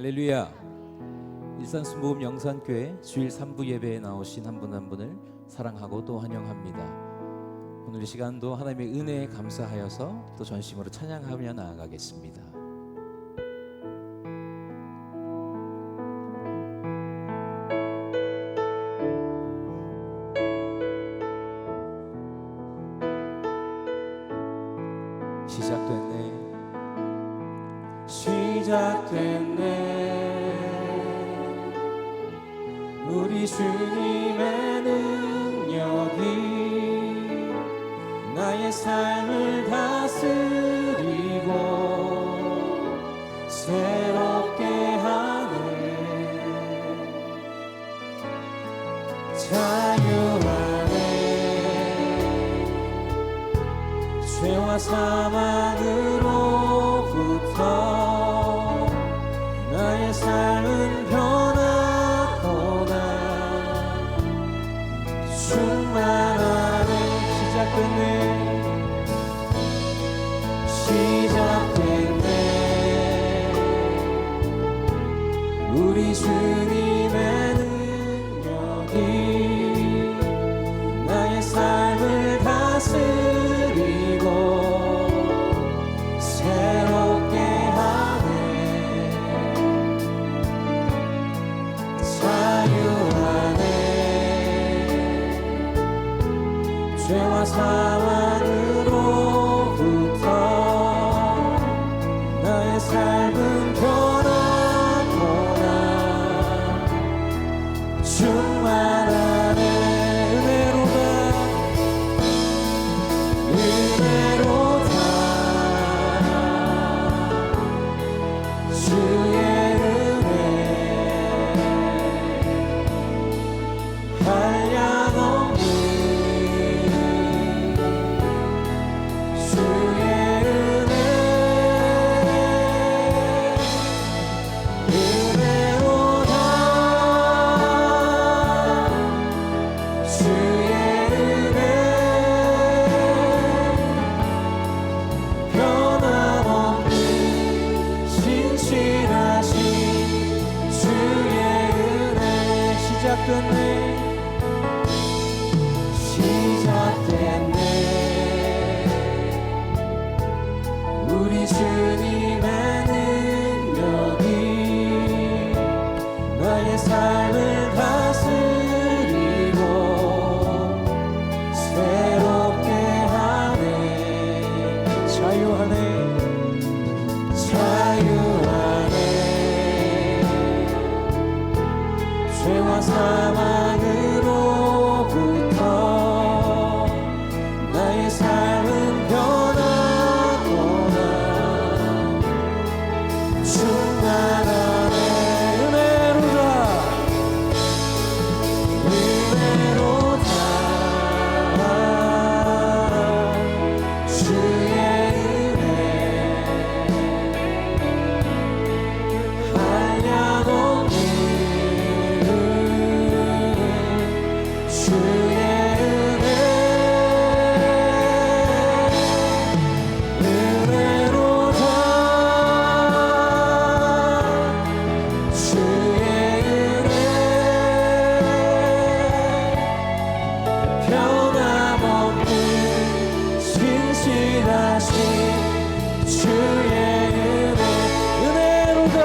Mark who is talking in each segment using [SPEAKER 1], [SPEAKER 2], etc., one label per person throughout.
[SPEAKER 1] 할렐루야. 일산순복음 영산교회 주일 3부 예배에 나오신 한 분 한 분을 사랑하고 또 환영합니다. 오늘 이 시간도 하나님의 은혜에 감사하여서 또 전심으로 찬양하며 나아가겠습니다. 시작됐네. 우리 주님의 능력이 나의 삶을 다스리고 새롭게 하네. 자유하네. 죄와 사망으로부터 나의 삶은 변하구나. 충만하네. 시작됐네. 우리 주님의 능력이 나의 삶을 다스리고 새롭게 하네. 자유하네. 죄와 사망으로부터 나의 삶은 변하구나. 충만하네. 은혜로다 주의 은혜. 한량없는 주의 은혜. 은혜로다 주의 은혜. 변함없는 신실하신 주의 은혜. 시작됐네. 우리 주님의 능력이 나의 삶을 다스리고 새롭게 하네. 자유하네. 죄와 사망으로부터 나의 삶은 변하구나. 충만하네. 은혜로다 주의 은혜. 한량없는 주의 은혜. 은혜로다 주의 은혜. 변함없는 신실하신 주의 은혜. 은혜로다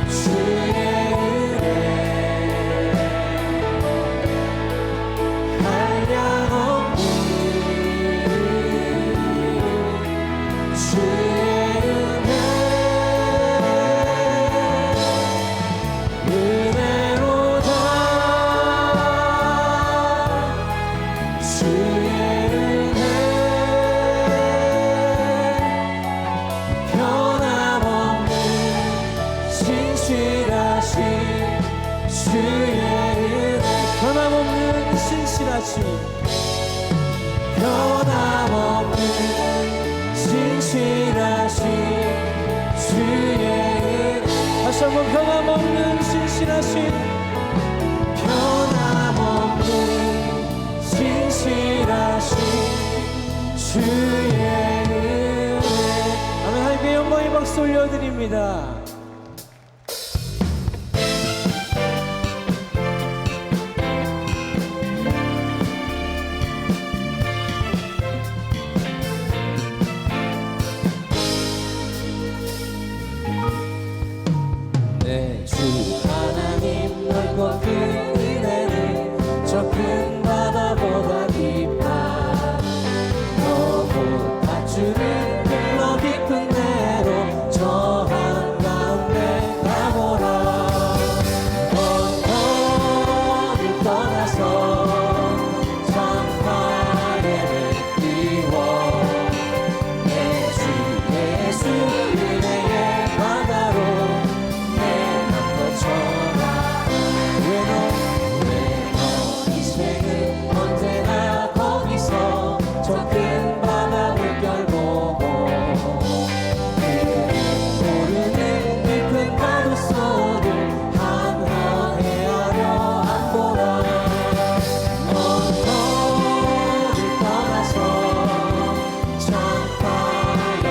[SPEAKER 1] 주의 은혜. 한량없는 주의 은혜. 은혜로다 주의 은혜. 변함없는 신실하신 주의 은혜. 변함없는 신실하신 변함없는 신실하신 주의 은혜. 다시 한번 변함없는 신실하신 변함없는 신실하신 박수 올려드립니다. 네, 주 하나님 넓고 큰 은혜는 저 큰 바다보다 깊다. 너무 다주는 흘러 깊은 대로 저 한가운데 가보라. 언덕을 떠나서 장파에를 띄워 내 주 예수 은혜의 바다로 언제나 거기서 저 큰 바다 물결 보고 모르는 깊은 파도 속을 항해하려 안보라. 언덕을 떠나서 장파에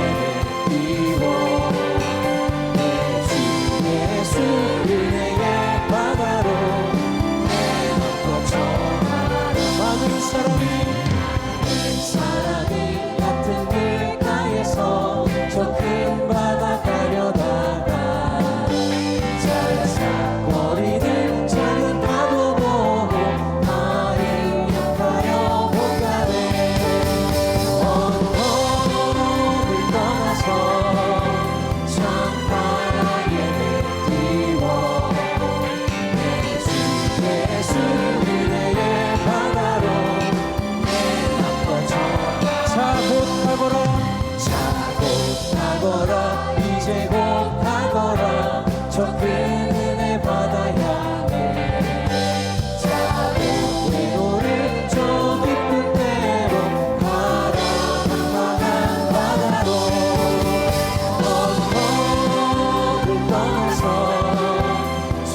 [SPEAKER 1] 띄워 내 주 예수 은혜의 바다로 많은 사람이 같은 길가에서 저 큰 바다 가려다가 잘라버리는 작은 파도 보고 마음역하여 못 가네. 언덕을 떠나서 장파에 띄워 내 주 예수 은혜의 바다로 가거라 이제 곧 가거라 저 큰 은혜 바다 향해. 자고 외로를 저 깊은 데로 가라 한가한 바다로. 언덕을 떠나서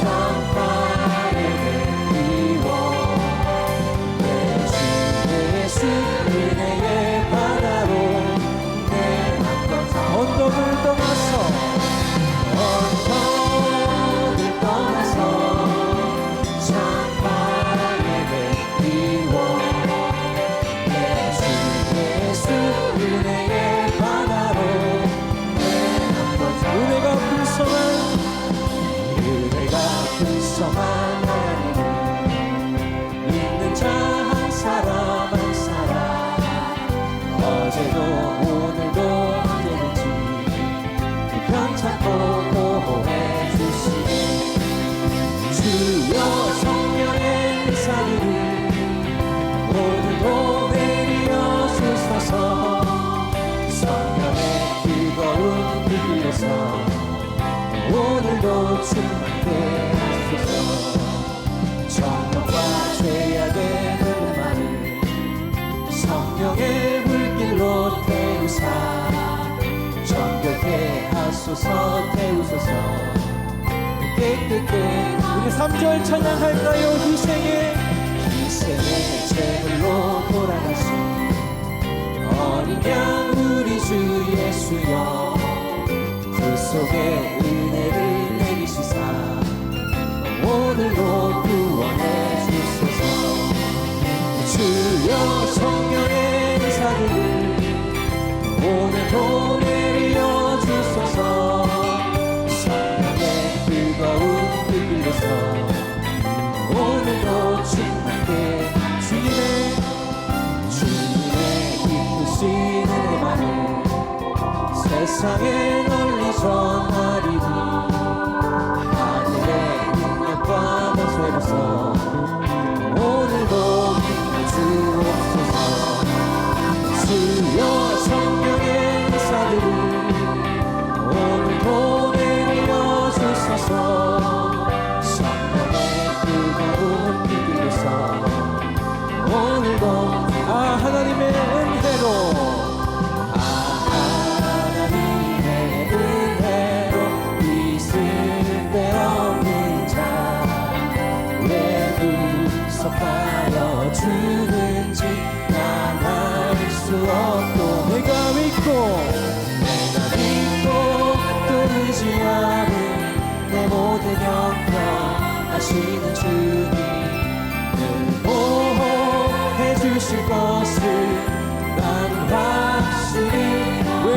[SPEAKER 1] 장파에 띄워 내 주 예수 은혜의 바다로 언덕을 떠나서 장파에 띄워 내 주 예수 은혜의 바다로 은혜가 풍성한 하나님을 믿는 자 한 사람 한 사람 어제도 오늘도 언제든지 편찮고 보호해 주시니 주여 성령의 은사를 오늘도 내려 주소서. 성령의 뜨거운 빛에서 오늘도 충만케 하소서. 정욕과 죄악의 흐름만을 성령의 물길로 태우사 정결케 하소서. 태우소서 깨끗게. 우리 3절 찬양할까요? 희생의 제물로 돌아가신 어린 양 우리 주 예수여 그 속에 은혜를 내리시사 오늘도 구원해 주소서. 주여 성령의 은사를 오늘도 내려 주소서. 성령의 뜨거운 불길로서 오늘도 충만케 주님의 기쁘신 은혜만을 세상에 널리 전하리니 하늘의 능력과 권세로서 오늘도 주옵소서. 주여 성령의 은사를 오늘도 내려 주소서. 성령의 뜨거운 빛으로서 오늘도 하나님의 은혜로 하나님의 은혜로 있을 데 없는 자 왜 구속하여 주는지 난 알 수 없고 내가 믿고 영광 하시는 주님을 보호해 주실 것을 나는 확실히 왜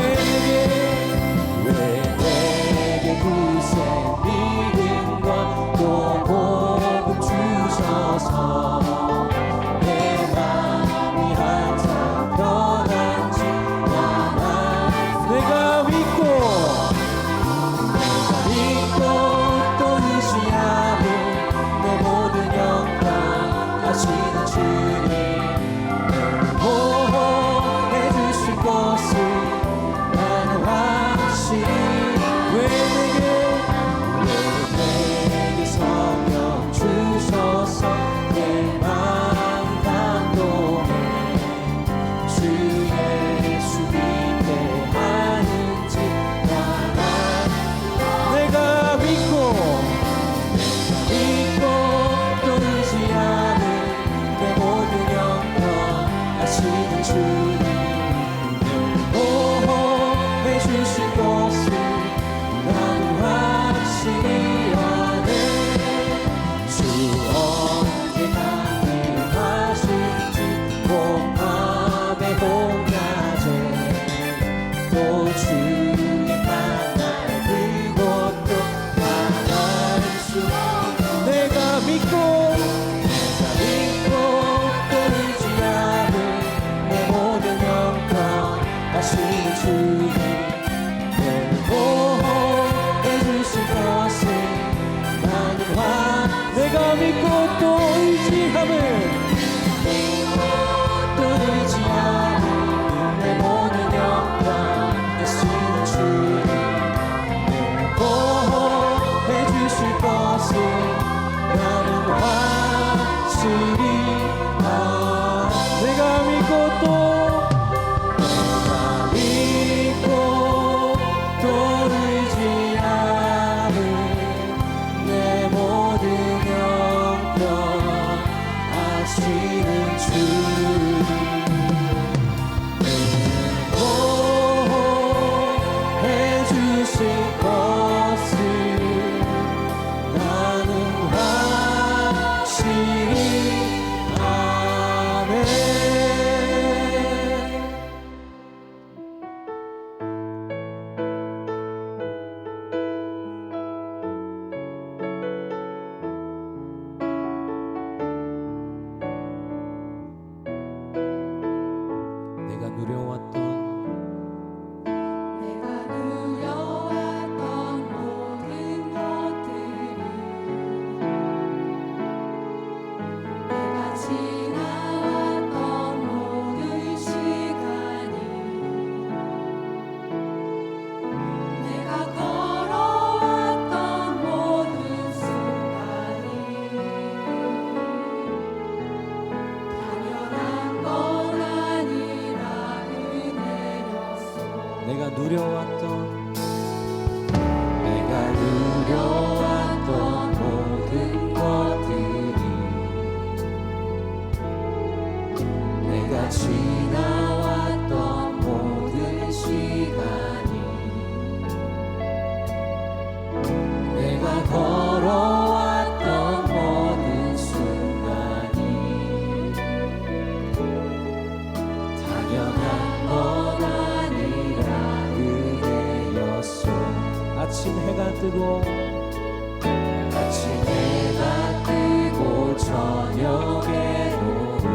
[SPEAKER 1] 내게 그새 믿음과 또 복음 주셔서 내 마음이 항상 편한지 내가 믿고 또 의지하는 내 모든 영광 하시는 주님을 보호해 주실 것을 나는 확실히 왜 내게 성령 주셔서 내 마음 감동해 주 예수 믿게 하는지 내가 믿고 또 의지하는 내 모든 영광 하시는 주님을 보호해 주실 것을 나는 확실히 아네 주 언제 강림하실지 봄밤에 봄낮에 또 주님 만날 그곳도 말할 수 내가 믿고 또 의지하는 내 모든 영광 하시는 주님을 보호해 주실 것을 나는 내가 믿고 또 의지하는 내 모든 영광 하시는 주님을 보호해 주실 것을 나는 확실히 내가 믿고 또 의지하는 내 모든 영광 하시는 주님을 보호해 주실 것을 나는 확실히 아멘. 내가 누려왔던
[SPEAKER 2] 모든 것들이 내가 지나왔던 모든 시간이 내가 걸어왔던 모든 순간이 당연한 건 아니라 은혜였소.
[SPEAKER 1] 내가 누려왔던 모든 것들이 내가 지나왔던 모든 시간이 내가 걸어왔던 모든 순간이 당연한 건 아니라 은혜였소. 아침 해가 뜨고 저녁에 노을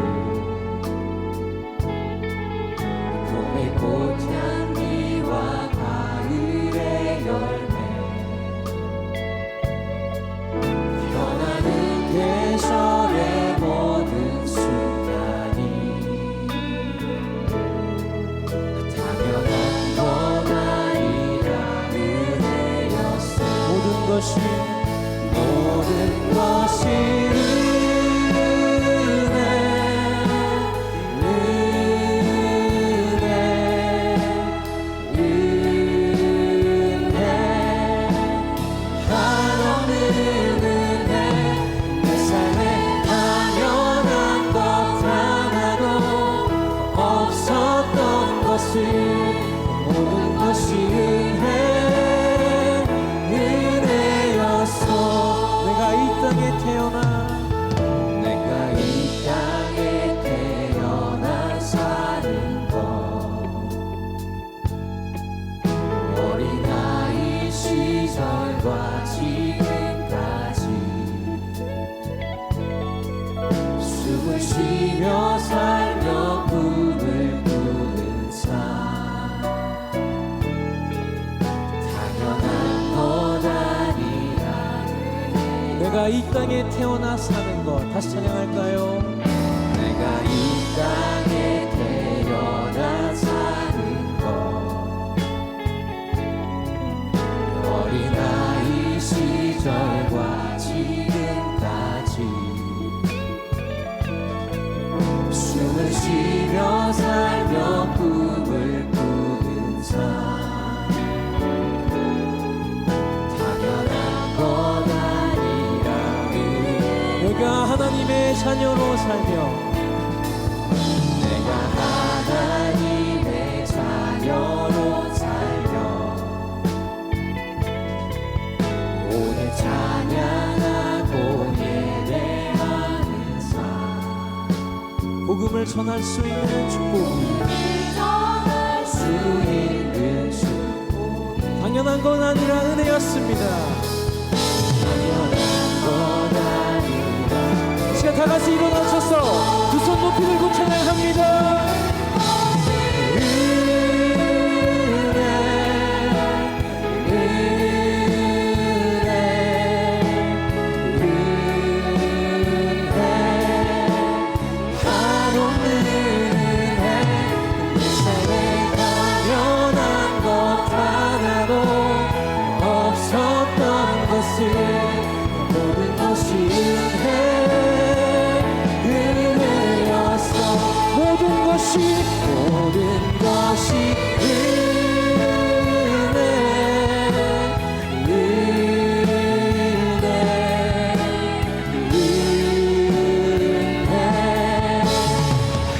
[SPEAKER 1] 숨을 쉬며 살며 꿈을 꾸는 삶 당연한 것 아니라 내가 이 땅에 태어나 사는 것 다시 찬양할까요? 내가 이 땅에 태어나 사는 것 어린아이 시절과 지금까지 숨을 쉬며 살며 꿈을 꾸는 삶 당연한 것 아니라 내가 하나님의 자녀로 살며 내가 하나님의 자녀로 살며 오늘 찬양하고 예배하는 삶 복음을 전할 수 있는 축복이
[SPEAKER 2] 전할 수
[SPEAKER 1] 있는 축복 당연한 건 아니라 은혜였습니다. 당연한 건 아니라 시간 다 같이 일어나셔서 두 손 높이 들고 찬양합니다. 모든 것이 은혜였어 모든 것이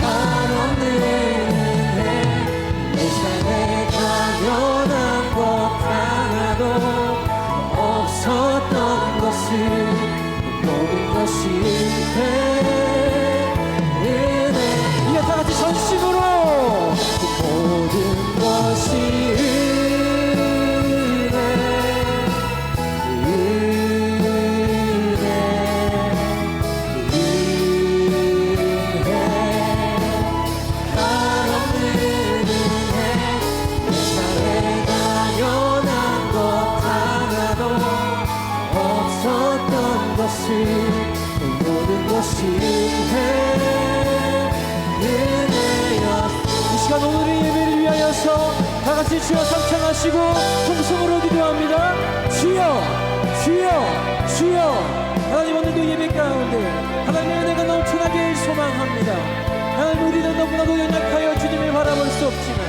[SPEAKER 1] 한없는 은혜 내 삶에 당연한 것 하나도 없었던 모든 것이 은혜 이제 다 같이 전심으로 모든 것이 한없는 은혜 내 삶에 당연한 것 하나도 없었던 모든 것이 은혜였어 이 시간 오늘의 예배를 위하여서 다같이 주여 삼창하시고 통성으로 기도합니다. 주여 주여 주여 하나님 오늘도 예배 가운데 하나님의 은혜가 넘쳐나길 소망합니다. 하나님 우리는 너무나도 연약하여 주님을 바라볼 수 없지만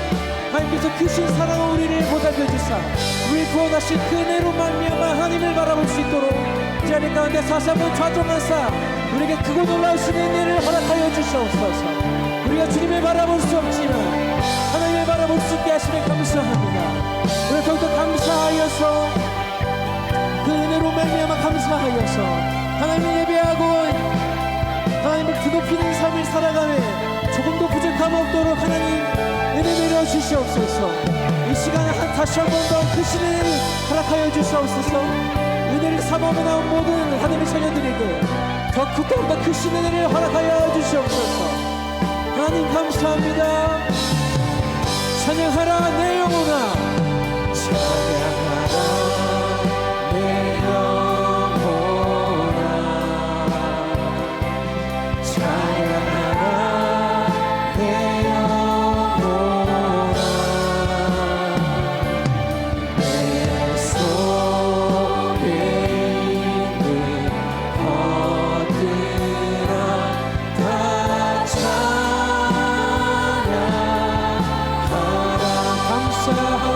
[SPEAKER 1] 하나님께서 크신 사랑으로 우리를 보살펴주사 우리 구원하신 그 은혜로 말미암아 하나님을 바라볼 수 있도록 이 자리 가운데 사사분 좌정하사 우리에게 크고 놀라우신 은혜를 허락하여 주시옵소서. 우리가 주님을 바라볼 수 없지만 하나님을 바라볼 수 있게 하시면 감사합니다. 우리가 더욱더 감사하여서 그 은혜로 말미암아 감사하여서 하나님을 예배하고 하나님을 드높이는 삶을 살아가며 조금도 부족함 없도록 하나님 은혜 내려 주시옵소서. 이 시간에 다시 한 번 더 크신 은혜를 허락하여 주시옵소서. 은혜를 사모하며 나온 모든 하나님의 자녀들에게 더 크고 더 크신 은혜를 허락하여 주시옵소서. 하나님 감사합니다. 찬양하라 내 영혼아 찬양하라 내 영혼아 찬양하라 내 영혼아 내 속에 있는 것들아 다 찬양하라 감사하라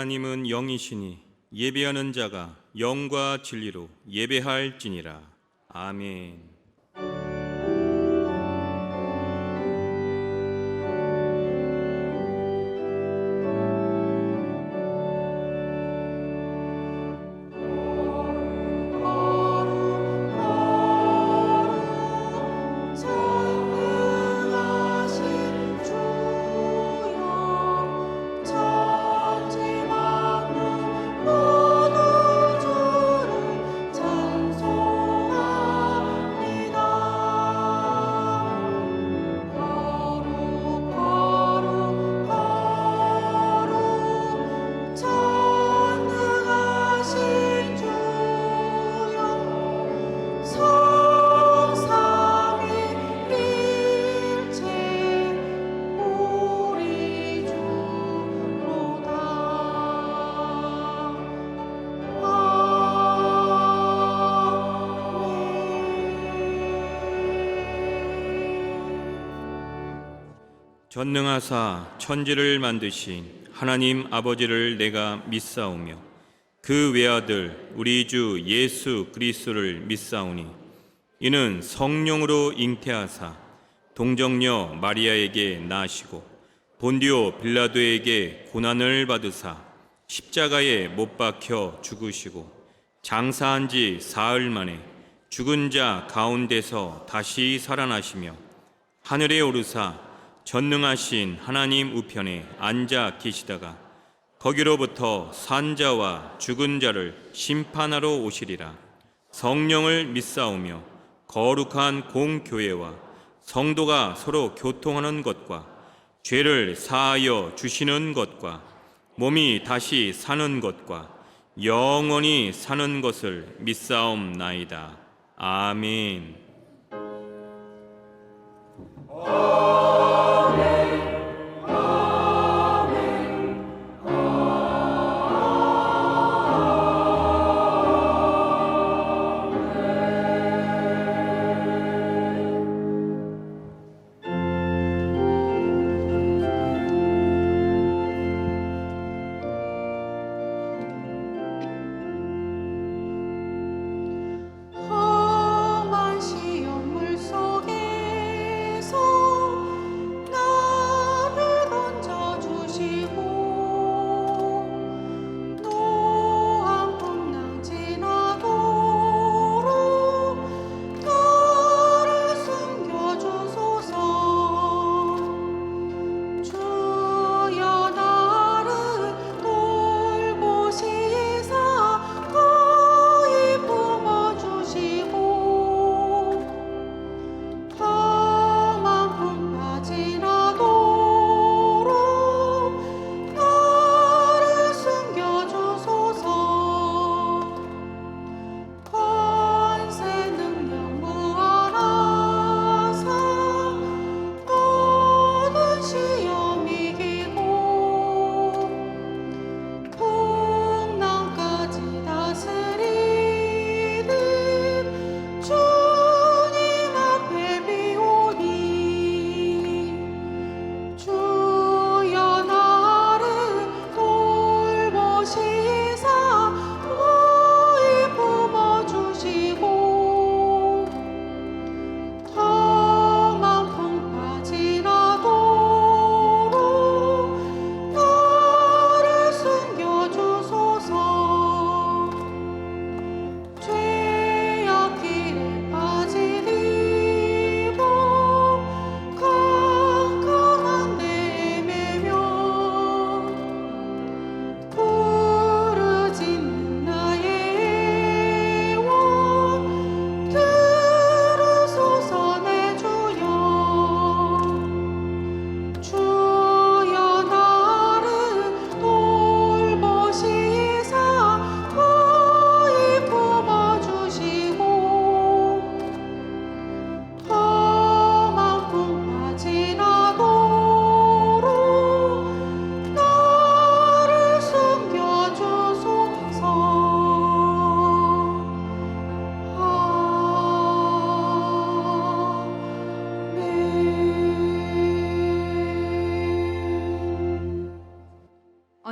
[SPEAKER 3] 하나님은 영이시니 예배하는 자가 영과 진리로 예배할지니라. 아멘.
[SPEAKER 2] 전능하신 주여 천지 만물 모두 주를 찬송합니다. 거룩 거룩 거룩 전능하신 주여 성삼위일체 우리 주로다.
[SPEAKER 3] 전능하사 천지를 만드신 하나님 아버지를 내가 믿사오며 그 외아들 우리 주 예수 그리스도를 믿사오니 이는 성령으로 잉태하사 동정녀 마리아에게 나시고 본디오 빌라도에게 고난을 받으사 십자가에 못 박혀 죽으시고 장사한 지 사흘 만에 죽은 자 가운데서 다시 살아나시며 하늘에 오르사 전능하신 하나님 우편에 앉아 계시다가 거기로부터 산자와 죽은 자를 심판하러 오시리라. 성령을 믿사오며 거룩한 공교회와 성도가 서로 교통하는 것과 죄를 사하여 주시는 것과 몸이 다시 사는 것과 영원히 사는 것을 믿사옵나이다. 아멘.
[SPEAKER 2] 험한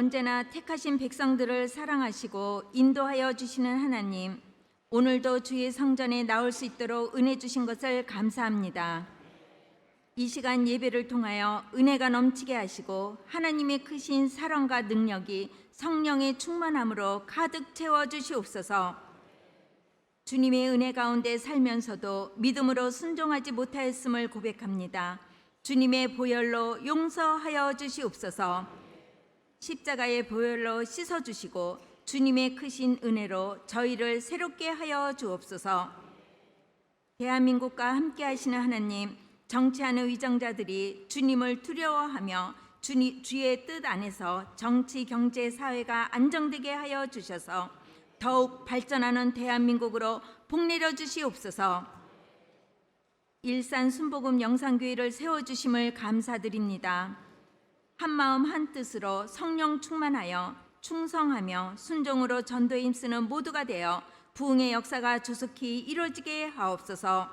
[SPEAKER 4] 언제나 택하신 백성들을 사랑하시고 인도하여 주시는 하나님, 오늘도 주의 성전에 나올 수 있도록 은혜 주신 것을 감사합니다. 이 시간 예배를 통하여 은혜가 넘치게 하시고 하나님의 크신 사랑과 능력이 성령의 충만함으로 가득 채워 주시옵소서. 주님의 은혜 가운데 살면서도 믿음으로 순종하지 못하였음을 고백합니다. 주님의 보혈로 용서하여 주시옵소서. 십자가의 보혈로 씻어주시고 주님의 크신 은혜로 저희를 새롭게 하여 주옵소서. 대한민국과 함께 하시는 하나님, 정치하는 위정자들이 주님을 두려워하며 주의 뜻 안에서 정치, 경제, 사회가 안정되게 하여 주셔서 더욱 발전하는 대한민국으로 복내려 주시옵소서. 일산 순복음 영상교회를 세워주심을 감사드립니다. 한마음 한뜻으로 성령 충만하여 충성하며 순종으로 전도에 힘쓰는 모두가 되어 부흥의 역사가 조속히 이루어지게 하옵소서.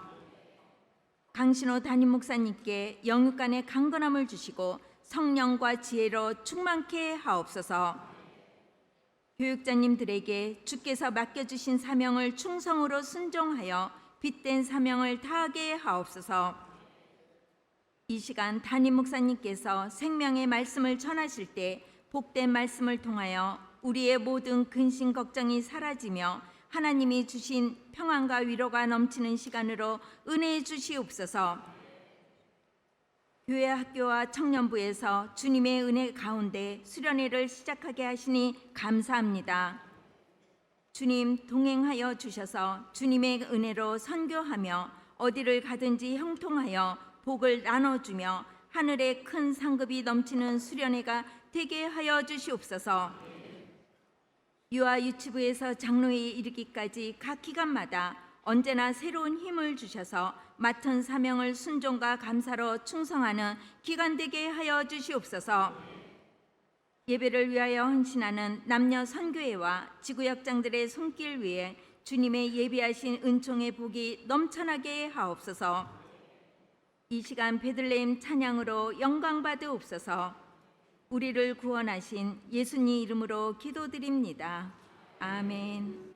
[SPEAKER 4] 강신호 담임 목사님께 영육간의 강건함을 주시고 성령과 지혜로 충만케 하옵소서. 교육자님들에게 주께서 맡겨주신 사명을 충성으로 순종하여 빗된 사명을 다하게 하옵소서. 이 시간 담임 목사님께서 생명의 말씀을 전하실 때 복된 말씀을 통하여 우리의 모든 근심 걱정이 사라지며 하나님이 주신 평안과 위로가 넘치는 시간으로 은혜해 주시옵소서. 교회 학교와 청년부에서 주님의 은혜 가운데 수련회를 시작하게 하시니 감사합니다. 주님 동행하여 주셔서 주님의 은혜로 선교하며 어디를 가든지 형통하여 복을 나눠주며 하늘의 큰 상급이 넘치는 수련회가 되게 하여 주시옵소서. 유아 유치부에서 장로에 이르기까지 각 기간마다 언제나 새로운 힘을 주셔서 맡은 사명을 순종과 감사로 충성하는 기간 되게 하여 주시옵소서. 예배를 위하여 헌신하는 남녀 선교회와 지구역장들의 손길 위에 주님의 예비하신 은총의 복이 넘쳐나게 하옵소서. 이 시간 베들레헴 찬양으로 영광 받으옵소서. 우리를 구원하신 예수님 이름으로 기도드립니다. 아멘.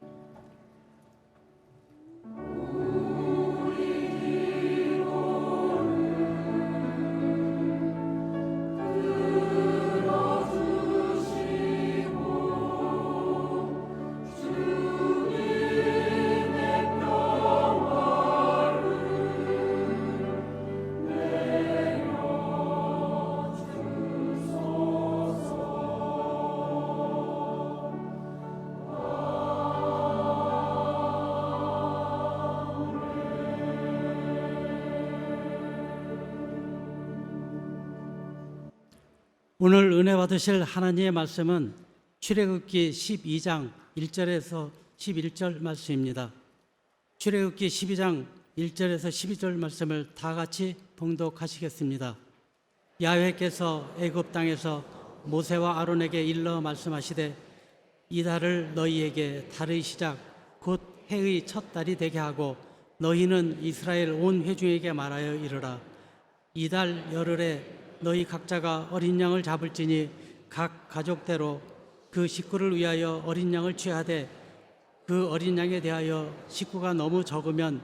[SPEAKER 5] 오늘 은혜 받으실 하나님의 말씀은 출애굽기 12장 1절에서 11절 말씀입니다. 출애굽기 12장 1절에서 12절 말씀을 다 같이 봉독하시겠습니다. 야훼께서 애굽 땅에서 모세와 아론에게 일러 말씀하시되 이 달을 너희에게 달의 시작 곧 해의 첫 달이 되게 하고 너희는 이스라엘 온 회중에게 말하여 이르라. 이 달 열흘에 너희 각자가 어린 양을 잡을지니 각 가족대로 그 식구를 위하여 어린 양을 취하되 그 어린 양에 대하여 식구가 너무 적으면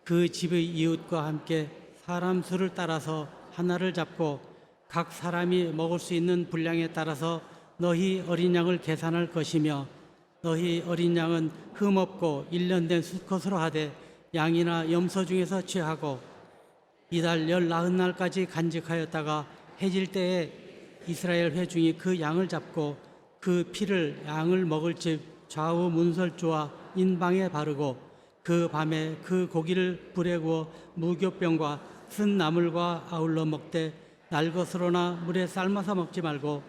[SPEAKER 5] 그 집의 이웃과 함께 사람 수를 따라서 하나를 잡고 각 사람이 먹을 수 있는 분량에 따라서 너희 어린 양을 계산할 것이며 너희 어린 양은 흠없고 1년 된 수컷으로 하되 양이나 염소 중에서 취하고 이달 19날까지 간직하였다가 해질 때에 이스라엘 회중이 그 양을 잡고 그 피를 양을 먹을 집 좌우 문설주와 인방에 바르고 그 밤에 그 고기를 불에 구워 무교병과 쓴 나물과 아울러 먹되 날것으로나 물에 삶아서 먹지 말고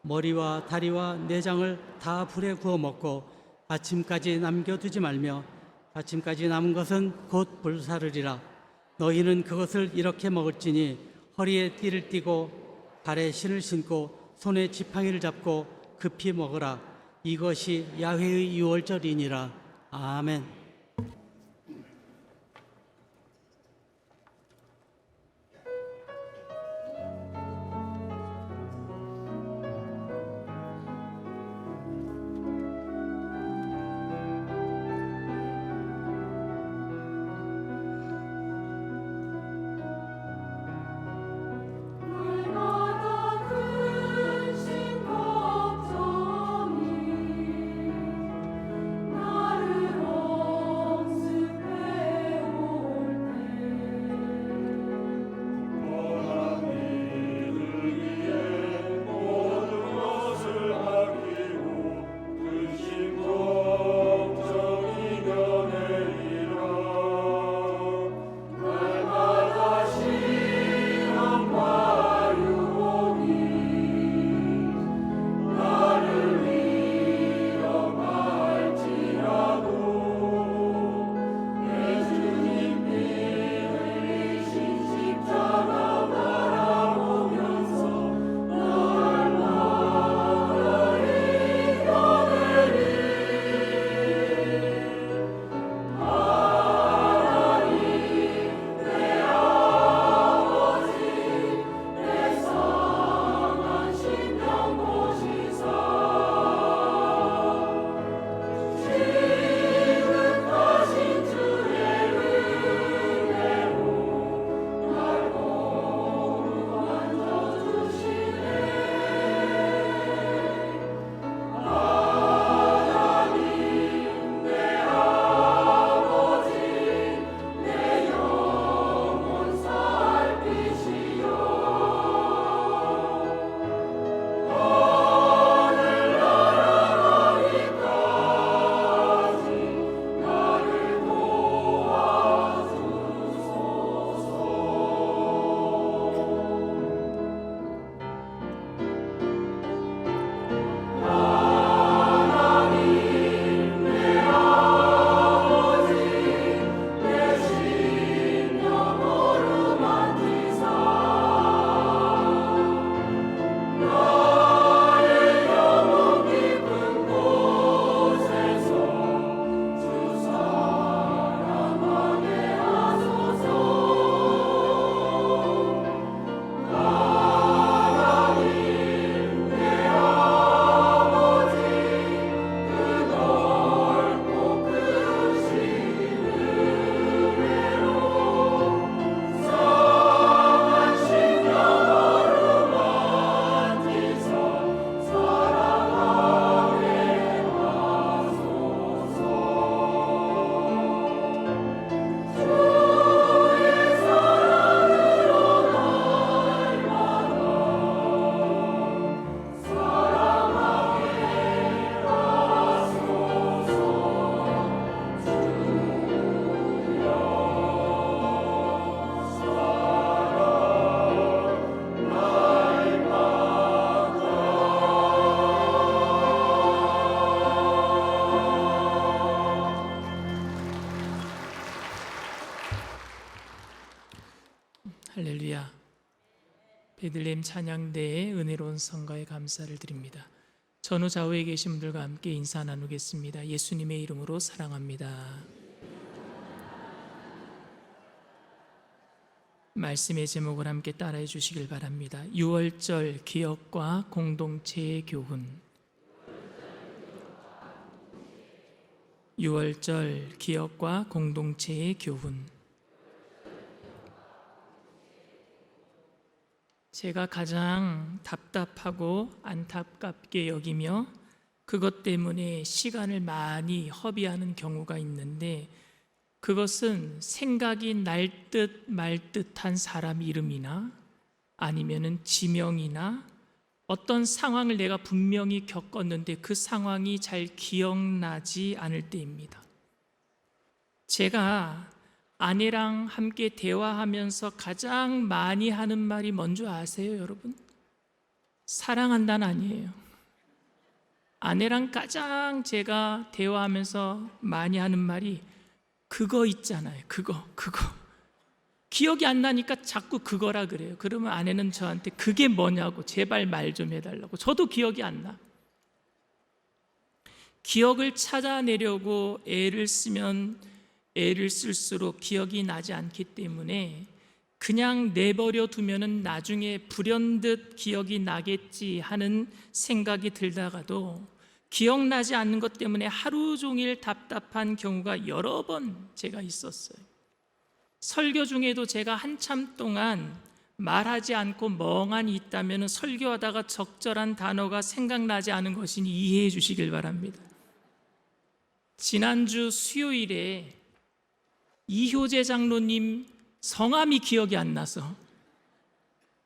[SPEAKER 5] 머리와 다리와 내장을 다 불에 구워 먹고 아침까지 남겨두지 말며 아침까지 남은 것은 곧 불사르리라. 너희는 그것을 이렇게 먹을지니 허리에 띠를 띠고 발에 신을 신고 손에 지팡이를 잡고 급히 먹으라. 이것이 야훼의 유월절이니라. 아멘.
[SPEAKER 6] 베들레헴 찬양대의 은혜로운 성가에 감사를 드립니다. 전후 좌우에 계신 분들과 함께 인사 나누겠습니다. 예수님의 이름으로 사랑합니다. 말씀의 제목을 함께 따라해 주시길 바랍니다. 6월절 기억과 공동체의 교훈. 6월절 기억과 공동체의 교훈. 제가 가장 답답하고 안타깝게 여기며 그것 때문에 시간을 많이 허비하는 경우가 있는데, 그것은 생각이 날 듯 말 듯한 사람 이름이나 아니면은 지명이나 어떤 상황을 내가 분명히 겪었는데 그 상황이 잘 기억나지 않을 때입니다. 제가 아내랑 함께 대화하면서 가장 많이 하는 말이 뭔지 아세요, 여러분? 사랑한다는 아니에요. 아내랑 가장 제가 대화하면서 많이 하는 말이 그거 있잖아요. 그거. 기억이 안 나니까 자꾸 그거라 그래요. 그러면 아내는 저한테 그게 뭐냐고 제발 말 좀 해달라고. 저도 기억이 안 나. 기억을 찾아내려고 애를 쓸수록 기억이 나지 않기 때문에 그냥 내버려 두면은 나중에 불현듯 기억이 나겠지 하는 생각이 들다가도 기억나지 않는 것 때문에 하루 종일 답답한 경우가 여러 번 제가 있었어요. 설교 중에도 제가 한참 동안 말하지 않고 멍하니 있다면 설교하다가 적절한 단어가 생각나지 않은 것이니 이해해 주시길 바랍니다. 지난주 수요일에 이효재 장로님 성함이 기억이 안 나서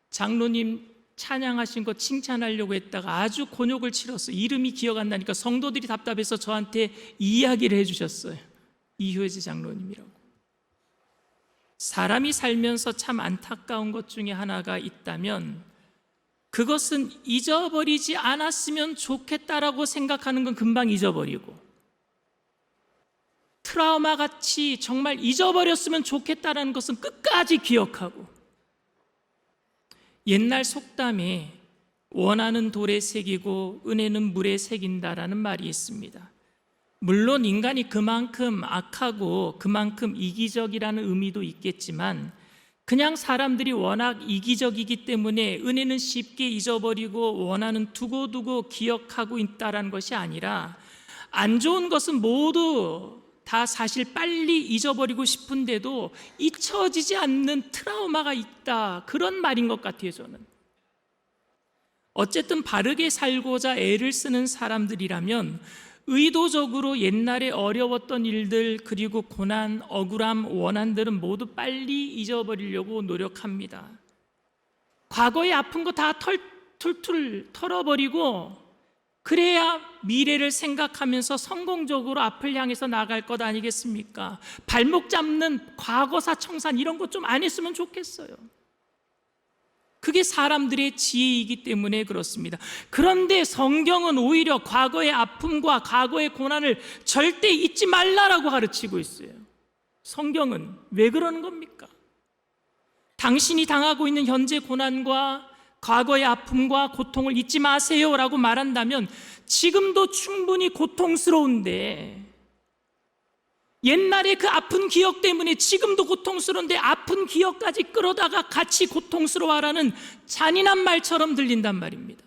[SPEAKER 6] 장로님 찬양하신 거 칭찬하려고 했다가 아주 곤욕을 치렀어요. 이름이 기억 안 나니까 성도들이 답답해서 저한테 이야기를 해주셨어요. 이효재 장로님이라고. 사람이 살면서 참 안타까운 것 중에 하나가 있다면 그것은 잊어버리지 않았으면 좋겠다라고 생각하는 건 금방 잊어버리고, 트라우마 같이 정말 잊어버렸으면 좋겠다라는 것은 끝까지 기억하고, 옛날 속담에 원하는 돌에 새기고 은혜는 물에 새긴다라는 말이 있습니다. 물론 인간이 그만큼 악하고 그만큼 이기적이라는 의미도 있겠지만, 그냥 사람들이 워낙 이기적이기 때문에 은혜는 쉽게 잊어버리고 원하는 두고두고 기억하고 있다라는 것이 아니라, 안 좋은 것은 모두 다 사실 빨리 잊어버리고 싶은데도 잊혀지지 않는 트라우마가 있다, 그런 말인 것 같아요. 저는 어쨌든 바르게 살고자 애를 쓰는 사람들이라면 의도적으로 옛날에 어려웠던 일들, 그리고 고난, 억울함, 원한들은 모두 빨리 잊어버리려고 노력합니다. 과거의 아픈 거 다 툴툴 털어버리고 그래야 미래를 생각하면서 성공적으로 앞을 향해서 나갈 것 아니겠습니까? 발목 잡는 과거사 청산 이런 거 좀 안 했으면 좋겠어요. 그게 사람들의 지혜이기 때문에 그렇습니다. 그런데 성경은 오히려 과거의 아픔과 과거의 고난을 절대 잊지 말라라고 가르치고 있어요. 성경은 왜 그러는 겁니까? 당신이 당하고 있는 현재 고난과 과거의 아픔과 고통을 잊지 마세요라고 말한다면 지금도 충분히 고통스러운데, 옛날에 그 아픈 기억 때문에 지금도 고통스러운데 아픈 기억까지 끌어다가 같이 고통스러워하라는 잔인한 말처럼 들린단 말입니다.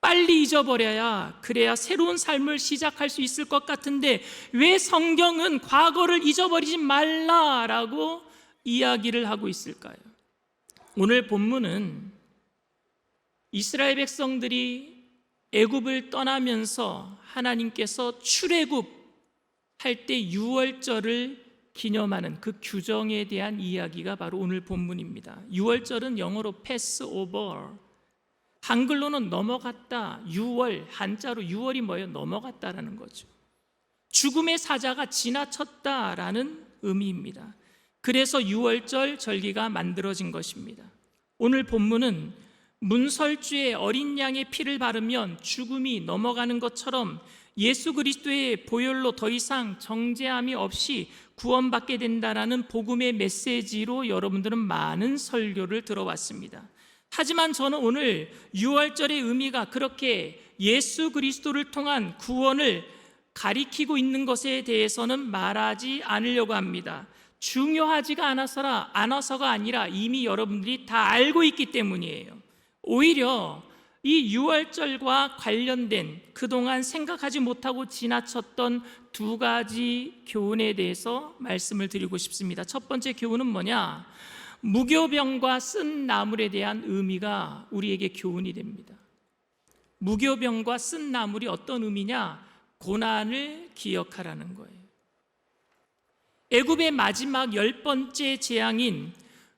[SPEAKER 6] 빨리 잊어버려야, 그래야 새로운 삶을 시작할 수 있을 것 같은데 왜 성경은 과거를 잊어버리지 말라라고 이야기를 하고 있을까요? 오늘 본문은 이스라엘 백성들이 애굽을 떠나면서 하나님께서 출애굽 할 때 6월절을 기념하는 그 규정에 대한 이야기가 바로 오늘 본문입니다. 6월절은 영어로 패스오버, 한글로는 넘어갔다. 6월, 한자로 6월이 뭐예요? 넘어갔다라는 거죠. 죽음의 사자가 지나쳤다라는 의미입니다. 그래서 6월절 절기가 만들어진 것입니다. 오늘 본문은 문설주에 어린 양의 피를 바르면 죽음이 넘어가는 것처럼 예수 그리스도의 보혈로 더 이상 정죄함이 없이 구원받게 된다라는 복음의 메시지로 여러분들은 많은 설교를 들어왔습니다. 하지만 저는 오늘 유월절의 의미가 그렇게 예수 그리스도를 통한 구원을 가리키고 있는 것에 대해서는 말하지 않으려고 합니다. 중요하지가 않아서가 아니라 이미 여러분들이 다 알고 있기 때문이에요. 오히려 이 유월절과 관련된 그동안 생각하지 못하고 지나쳤던 두 가지 교훈에 대해서 말씀을 드리고 싶습니다. 첫 번째 교훈은 뭐냐? 무교병과 쓴 나물에 대한 의미가 우리에게 교훈이 됩니다. 무교병과 쓴 나물이 어떤 의미냐? 고난을 기억하라는 거예요. 애굽의 마지막 10번째 재앙인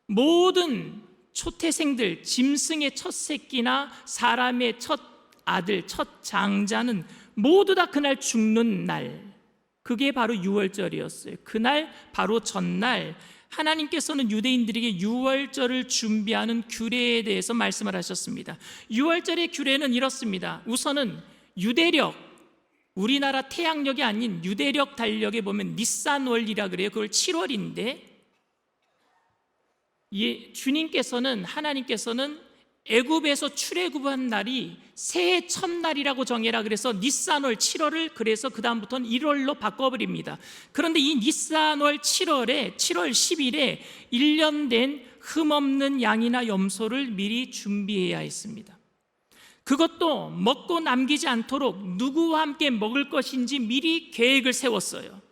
[SPEAKER 6] 모든 초태생들, 짐승의 첫 새끼나 사람의 첫 아들, 첫 장자는 모두 다 그날 죽는 날, 그게 바로 유월절이었어요. 그날 바로 전날 하나님께서는 유대인들에게 유월절을 준비하는 규례에 대해서 말씀을 하셨습니다. 유월절의 규례는 이렇습니다. 우선은 유대력, 우리나라 태양력이 아닌 유대력 달력에 보면 니산월이라 그래요. 그걸 7월인데 주님께서는, 하나님께서는 애굽에서 출애굽한 날이 새해 첫날이라고 정해라 그래서 니산월 7월을 그래서 그 다음부터는 1월로 바꿔버립니다. 그런데 이 니산월 7월 10일에 1년 된 흠없는 양이나 염소를 미리 준비해야 했습니다. 그것도 먹고 남기지 않도록 누구와 함께 먹을 것인지 미리 계획을 세웠어요.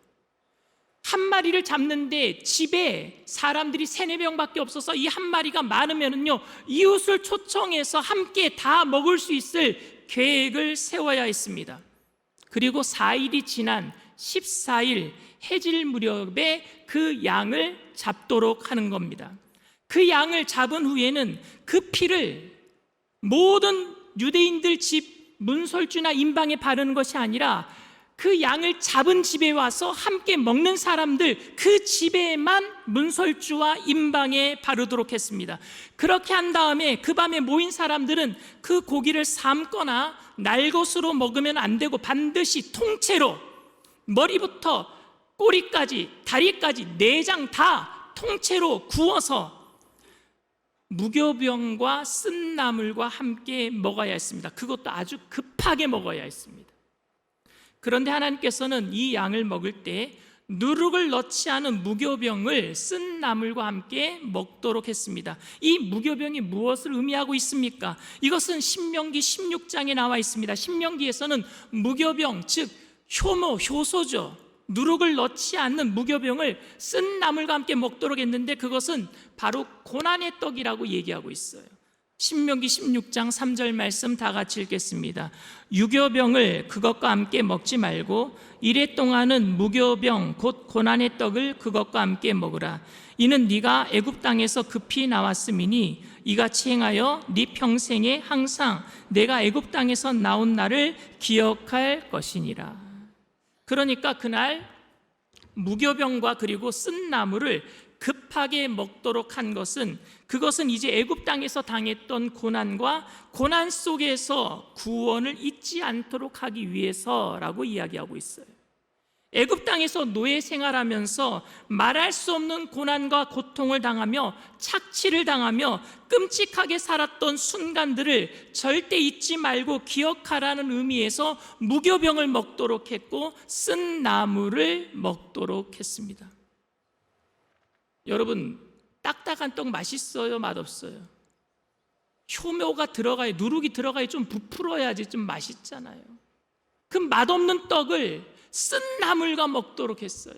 [SPEAKER 6] 한 마리를 잡는데 집에 사람들이 3-4명밖에 없어서 이 한 마리가 많으면은요, 이웃을 초청해서 함께 다 먹을 수 있을 계획을 세워야 했습니다. 그리고 4일이 지난 14일 해질 무렵에 그 양을 잡도록 하는 겁니다. 그 양을 잡은 후에는 그 피를 모든 유대인들 집 문설주나 임방에 바르는 것이 아니라 그 양을 잡은 집에 와서 함께 먹는 사람들 그 집에만 문설주와 임방에 바르도록 했습니다. 그렇게 한 다음에 그 밤에 모인 사람들은 그 고기를 삶거나 날것으로 먹으면 안 되고 반드시 통째로 머리부터 꼬리까지 다리까지 내장 다 통째로 구워서 무교병과 쓴 나물과 함께 먹어야 했습니다. 그것도 아주 급하게 먹어야 했습니다. 그런데 하나님께서는 이 양을 먹을 때 누룩을 넣지 않은 무교병을 쓴 나물과 함께 먹도록 했습니다. 이 무교병이 무엇을 의미하고 있습니까? 이것은 신명기 16장에 나와 있습니다. 신명기에서는 무교병, 즉 효소죠. 누룩을 넣지 않는 무교병을 쓴 나물과 함께 먹도록 했는데 그것은 바로 고난의 떡이라고 얘기하고 있어요. 신명기 16장 3절 말씀 다 같이 읽겠습니다. 유교병을 그것과 함께 먹지 말고 이래 동안은 무교병 곧 고난의 떡을 그것과 함께 먹으라. 이는 네가 애굽 땅에서 급히 나왔음이니 이같이 행하여 네 평생에 항상 내가 애굽 땅에서 나온 날을 기억할 것이니라. 그러니까 그날 무교병과 그리고 쓴 나물을 급하게 먹도록 한 것은 그것은 이제 애굽 땅에서 당했던 고난과 고난 속에서 구원을 잊지 않도록 하기 위해서라고 이야기하고 있어요. 애굽 땅에서 노예 생활하면서 말할 수 없는 고난과 고통을 당하며 착취를 당하며 끔찍하게 살았던 순간들을 절대 잊지 말고 기억하라는 의미에서 무교병을 먹도록 했고 쓴 나물을 먹도록 했습니다. 여러분, 딱딱한 떡 맛있어요? 맛없어요? 효모가 들어가야, 누룩이 들어가야 좀 부풀어야지 좀 맛있잖아요. 그 맛없는 떡을 쓴 나물과 먹도록 했어요.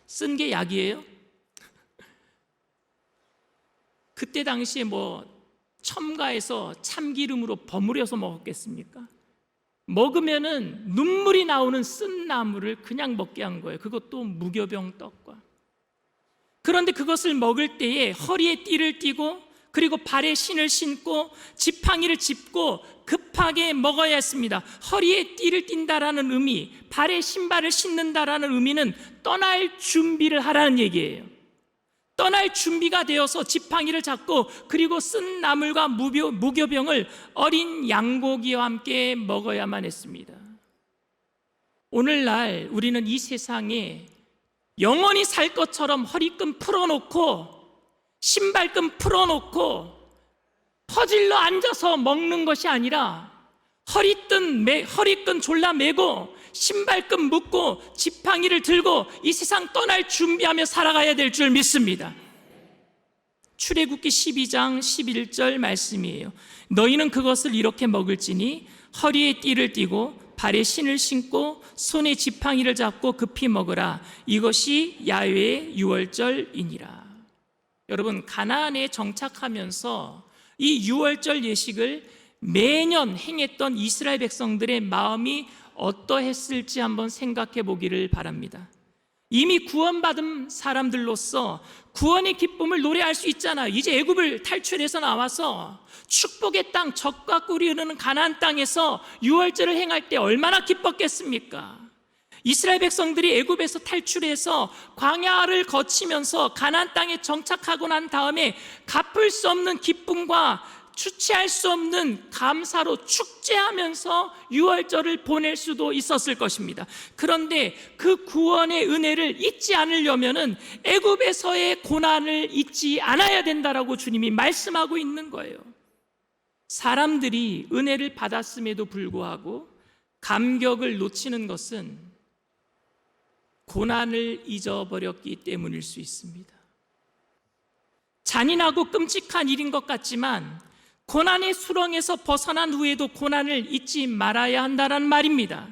[SPEAKER 6] 쓴 게 약이에요? 그때 당시에 첨가해서 참기름으로 버무려서 먹었겠습니까? 먹으면은 눈물이 나오는 쓴 나물을 그냥 먹게 한 거예요. 그것도 무교병 떡과. 그런데 그것을 먹을 때에 허리에 띠를 띠고 그리고 발에 신을 신고 지팡이를 짚고 급하게 먹어야 했습니다. 허리에 띠를 띈다라는 의미, 발에 신발을 신는다라는 의미는 떠날 준비를 하라는 얘기예요. 떠날 준비가 되어서 지팡이를 잡고 그리고 쓴 나물과 무교병을 어린 양고기와 함께 먹어야만 했습니다. 오늘날 우리는 이 세상에 영원히 살 것처럼 허리끈 풀어놓고 신발끈 풀어놓고 퍼질러 앉아서 먹는 것이 아니라 허리끈 졸라매고 신발끈 묶고 지팡이를 들고 이 세상 떠날 준비하며 살아가야 될 줄 믿습니다. 출애굽기 12장 11절 말씀이에요. 너희는 그것을 이렇게 먹을지니 허리에 띠를 띠고 발에 신을 신고 손에 지팡이를 잡고 급히 먹으라. 이것이 야훼의 유월절이니라. 여러분, 가나안에 정착하면서 이 유월절 예식을 매년 행했던 이스라엘 백성들의 마음이 어떠했을지 한번 생각해 보기를 바랍니다. 이미 구원받은 사람들로서 구원의 기쁨을 노래할 수 있잖아요. 이제 애굽을 탈출해서 나와서 축복의 땅, 젖과 꿀이 흐르는 가나안 땅에서 유월절을 행할 때 얼마나 기뻤겠습니까? 이스라엘 백성들이 애굽에서 탈출해서 광야를 거치면서 가나안 땅에 정착하고 난 다음에 갚을 수 없는 기쁨과 주체할 수 없는 감사로 축제하면서 유월절을 보낼 수도 있었을 것입니다. 그런데 그 구원의 은혜를 잊지 않으려면은 애굽에서의 고난을 잊지 않아야 된다라고 주님이 말씀하고 있는 거예요. 사람들이 은혜를 받았음에도 불구하고 감격을 놓치는 것은 고난을 잊어버렸기 때문일 수 있습니다. 잔인하고 끔찍한 일인 것 같지만 고난의 수렁에서 벗어난 후에도 고난을 잊지 말아야 한다는 말입니다.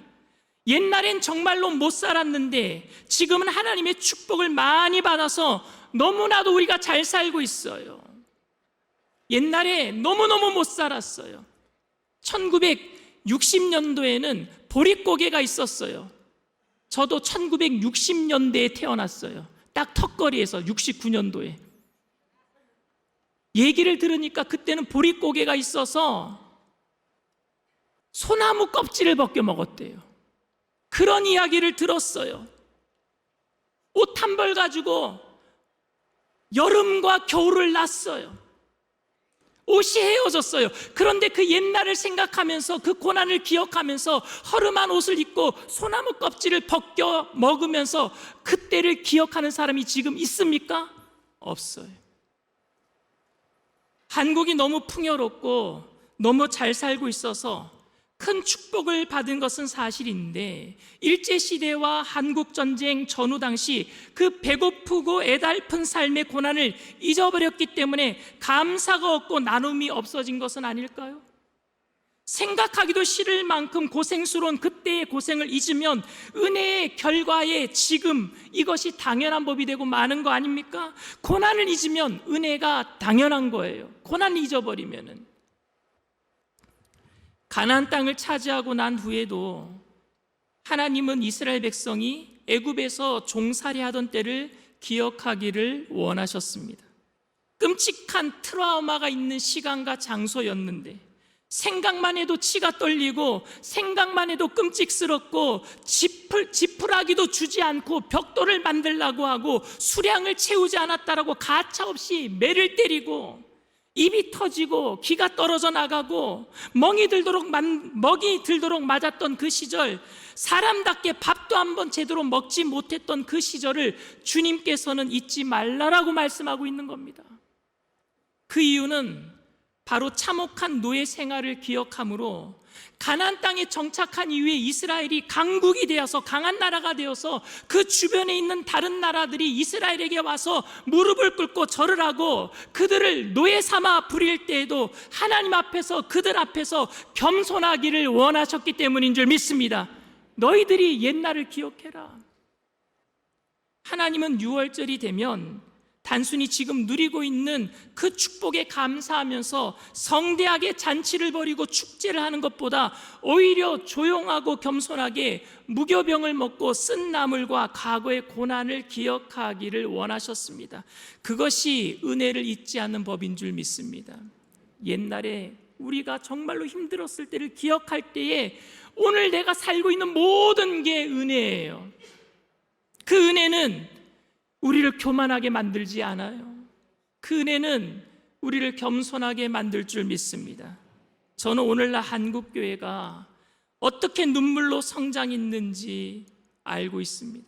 [SPEAKER 6] 옛날엔 정말로 못 살았는데 지금은 하나님의 축복을 많이 받아서 너무나도 우리가 잘 살고 있어요. 옛날에 너무너무 못 살았어요. 1960년도에는 보릿고개가 있었어요. 저도 1960년대에 태어났어요. 딱 턱걸이에서 69년도에. 얘기를 들으니까 그때는 보릿고개가 있어서 소나무 껍질을 벗겨 먹었대요. 그런 이야기를 들었어요. 옷 한 벌 가지고 여름과 겨울을 났어요. 옷이 헤어졌어요. 그런데 그 옛날을 생각하면서 그 고난을 기억하면서 허름한 옷을 입고 소나무 껍질을 벗겨 먹으면서 그때를 기억하는 사람이 지금 있습니까? 없어요. 한국이 너무 풍요롭고 너무 잘 살고 있어서 큰 축복을 받은 것은 사실인데 일제시대와 한국전쟁 전후 당시 그 배고프고 애달픈 삶의 고난을 잊어버렸기 때문에 감사가 없고 나눔이 없어진 것은 아닐까요? 생각하기도 싫을 만큼 고생스러운 그때의 고생을 잊으면 은혜의 결과에 지금 이것이 당연한 법이 되고 마는 거 아닙니까? 고난을 잊으면 은혜가 당연한 거예요. 고난을 잊어버리면은. 가나안 땅을 차지하고 난 후에도 하나님은 이스라엘 백성이 애굽에서 종살이 하던 때를 기억하기를 원하셨습니다. 끔찍한 트라우마가 있는 시간과 장소였는데 생각만 해도 치가 떨리고 생각만 해도 끔찍스럽고 지푸라기도 주지 않고 벽돌을 만들라고 하고 수량을 채우지 않았다라고 가차없이 매를 때리고 입이 터지고 기가 떨어져 나가고 먹이 들도록 맞았던 그 시절, 사람답게 밥도 한번 제대로 먹지 못했던 그 시절을 주님께서는 잊지 말라라고 말씀하고 있는 겁니다. 그 이유는 바로 참혹한 노예 생활을 기억함으로 가나안 땅에 정착한 이후에 이스라엘이 강국이 되어서 강한 나라가 되어서 그 주변에 있는 다른 나라들이 이스라엘에게 와서 무릎을 꿇고 절을 하고 그들을 노예 삼아 부릴 때에도 하나님 앞에서 그들 앞에서 겸손하기를 원하셨기 때문인 줄 믿습니다. 너희들이 옛날을 기억해라. 하나님은 유월절이 되면 단순히 지금 누리고 있는 그 축복에 감사하면서 성대하게 잔치를 벌이고 축제를 하는 것보다 오히려 조용하고 겸손하게 무교병을 먹고 쓴 나물과 과거의 고난을 기억하기를 원하셨습니다. 그것이 은혜를 잊지 않는 법인 줄 믿습니다. 옛날에 우리가 정말로 힘들었을 때를 기억할 때에 오늘 내가 살고 있는 모든 게 은혜예요. 그 은혜는 우리를 교만하게 만들지 않아요. 그 은혜는 우리를 겸손하게 만들 줄 믿습니다. 저는 오늘날 한국교회가 어떻게 눈물로 성장했는지 알고 있습니다.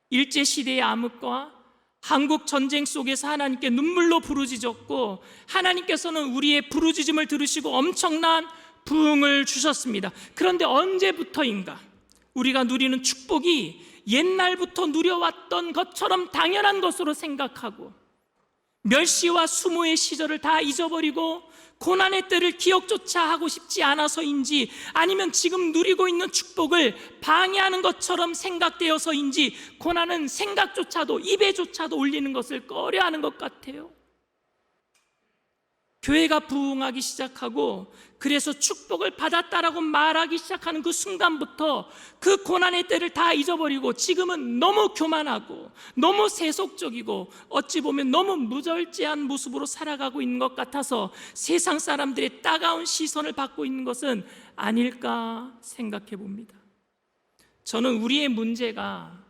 [SPEAKER 6] 일제시대의 암흑과 한국 전쟁 속에서 하나님께 눈물로 부르짖었고 하나님께서는 우리의 부르짖음을 들으시고 엄청난 부흥을 주셨습니다. 그런데 언제부터인가 우리가 누리는 축복이 옛날부터 누려왔던 것처럼 당연한 것으로 생각하고 멸시와 수모의 시절을 다 잊어버리고 고난의 때를 기억조차 하고 싶지 않아서인지 아니면 지금 누리고 있는 축복을 방해하는 것처럼 생각되어서인지 고난은 생각조차도 입에조차도 올리는 것을 꺼려하는 것 같아요. 교회가 부흥하기 시작하고 그래서 축복을 받았다라고 말하기 시작하는 그 순간부터 그 고난의 때를 다 잊어버리고 지금은 너무 교만하고 너무 세속적이고 어찌 보면 너무 무절제한 모습으로 살아가고 있는 것 같아서 세상 사람들의 따가운 시선을 받고 있는 것은 아닐까 생각해 봅니다. 저는 우리의 문제가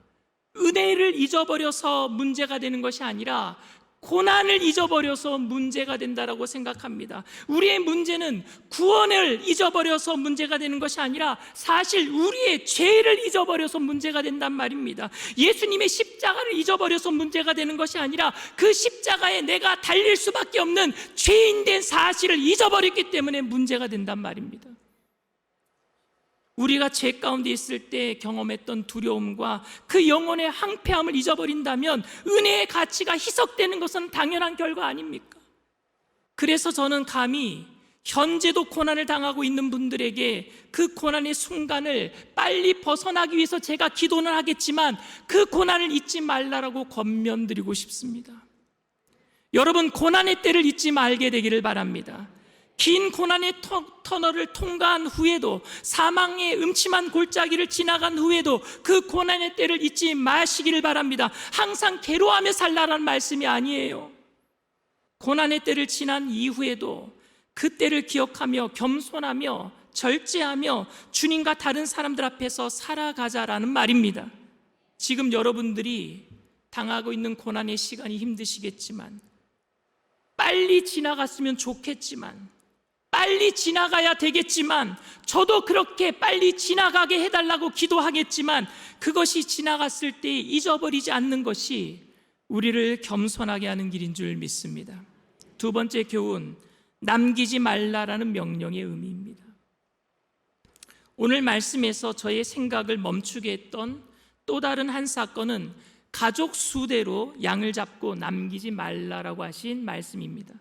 [SPEAKER 6] 은혜를 잊어버려서 문제가 되는 것이 아니라 고난을 잊어버려서 문제가 된다라고 생각합니다. 우리의 문제는 구원을 잊어버려서 문제가 되는 것이 아니라 사실 우리의 죄를 잊어버려서 문제가 된단 말입니다. 예수님의 십자가를 잊어버려서 문제가 되는 것이 아니라 그 십자가에 내가 달릴 수밖에 없는 죄인된 사실을 잊어버렸기 때문에 문제가 된단 말입니다. 우리가 죄 가운데 있을 때 경험했던 두려움과 그 영혼의 항폐함을 잊어버린다면 은혜의 가치가 희석되는 것은 당연한 결과 아닙니까? 그래서 저는 감히 현재도 고난을 당하고 있는 분들에게 그 고난의 순간을 빨리 벗어나기 위해서 제가 기도는 하겠지만 그 고난을 잊지 말라라고 권면드리고 싶습니다. 여러분, 고난의 때를 잊지 말게 되기를 바랍니다. 긴 고난의 터널을 통과한 후에도 사망의 음침한 골짜기를 지나간 후에도 그 고난의 때를 잊지 마시기를 바랍니다. 항상 괴로워하며 살라라는 말씀이 아니에요. 고난의 때를 지난 이후에도 그 때를 기억하며 겸손하며 절제하며 주님과 다른 사람들 앞에서 살아가자라는 말입니다. 지금 여러분들이 당하고 있는 고난의 시간이 힘드시겠지만 빨리 지나갔으면 좋겠지만 빨리 지나가야 되겠지만 저도 그렇게 빨리 지나가게 해달라고 기도하겠지만 그것이 지나갔을 때 잊어버리지 않는 것이 우리를 겸손하게 하는 길인 줄 믿습니다. 두 번째 교훈, 남기지 말라라는 명령의 의미입니다. 오늘 말씀에서 저의 생각을 멈추게 했던 또 다른 한 사건은 가족 수대로 양을 잡고 남기지 말라라고 하신 말씀입니다.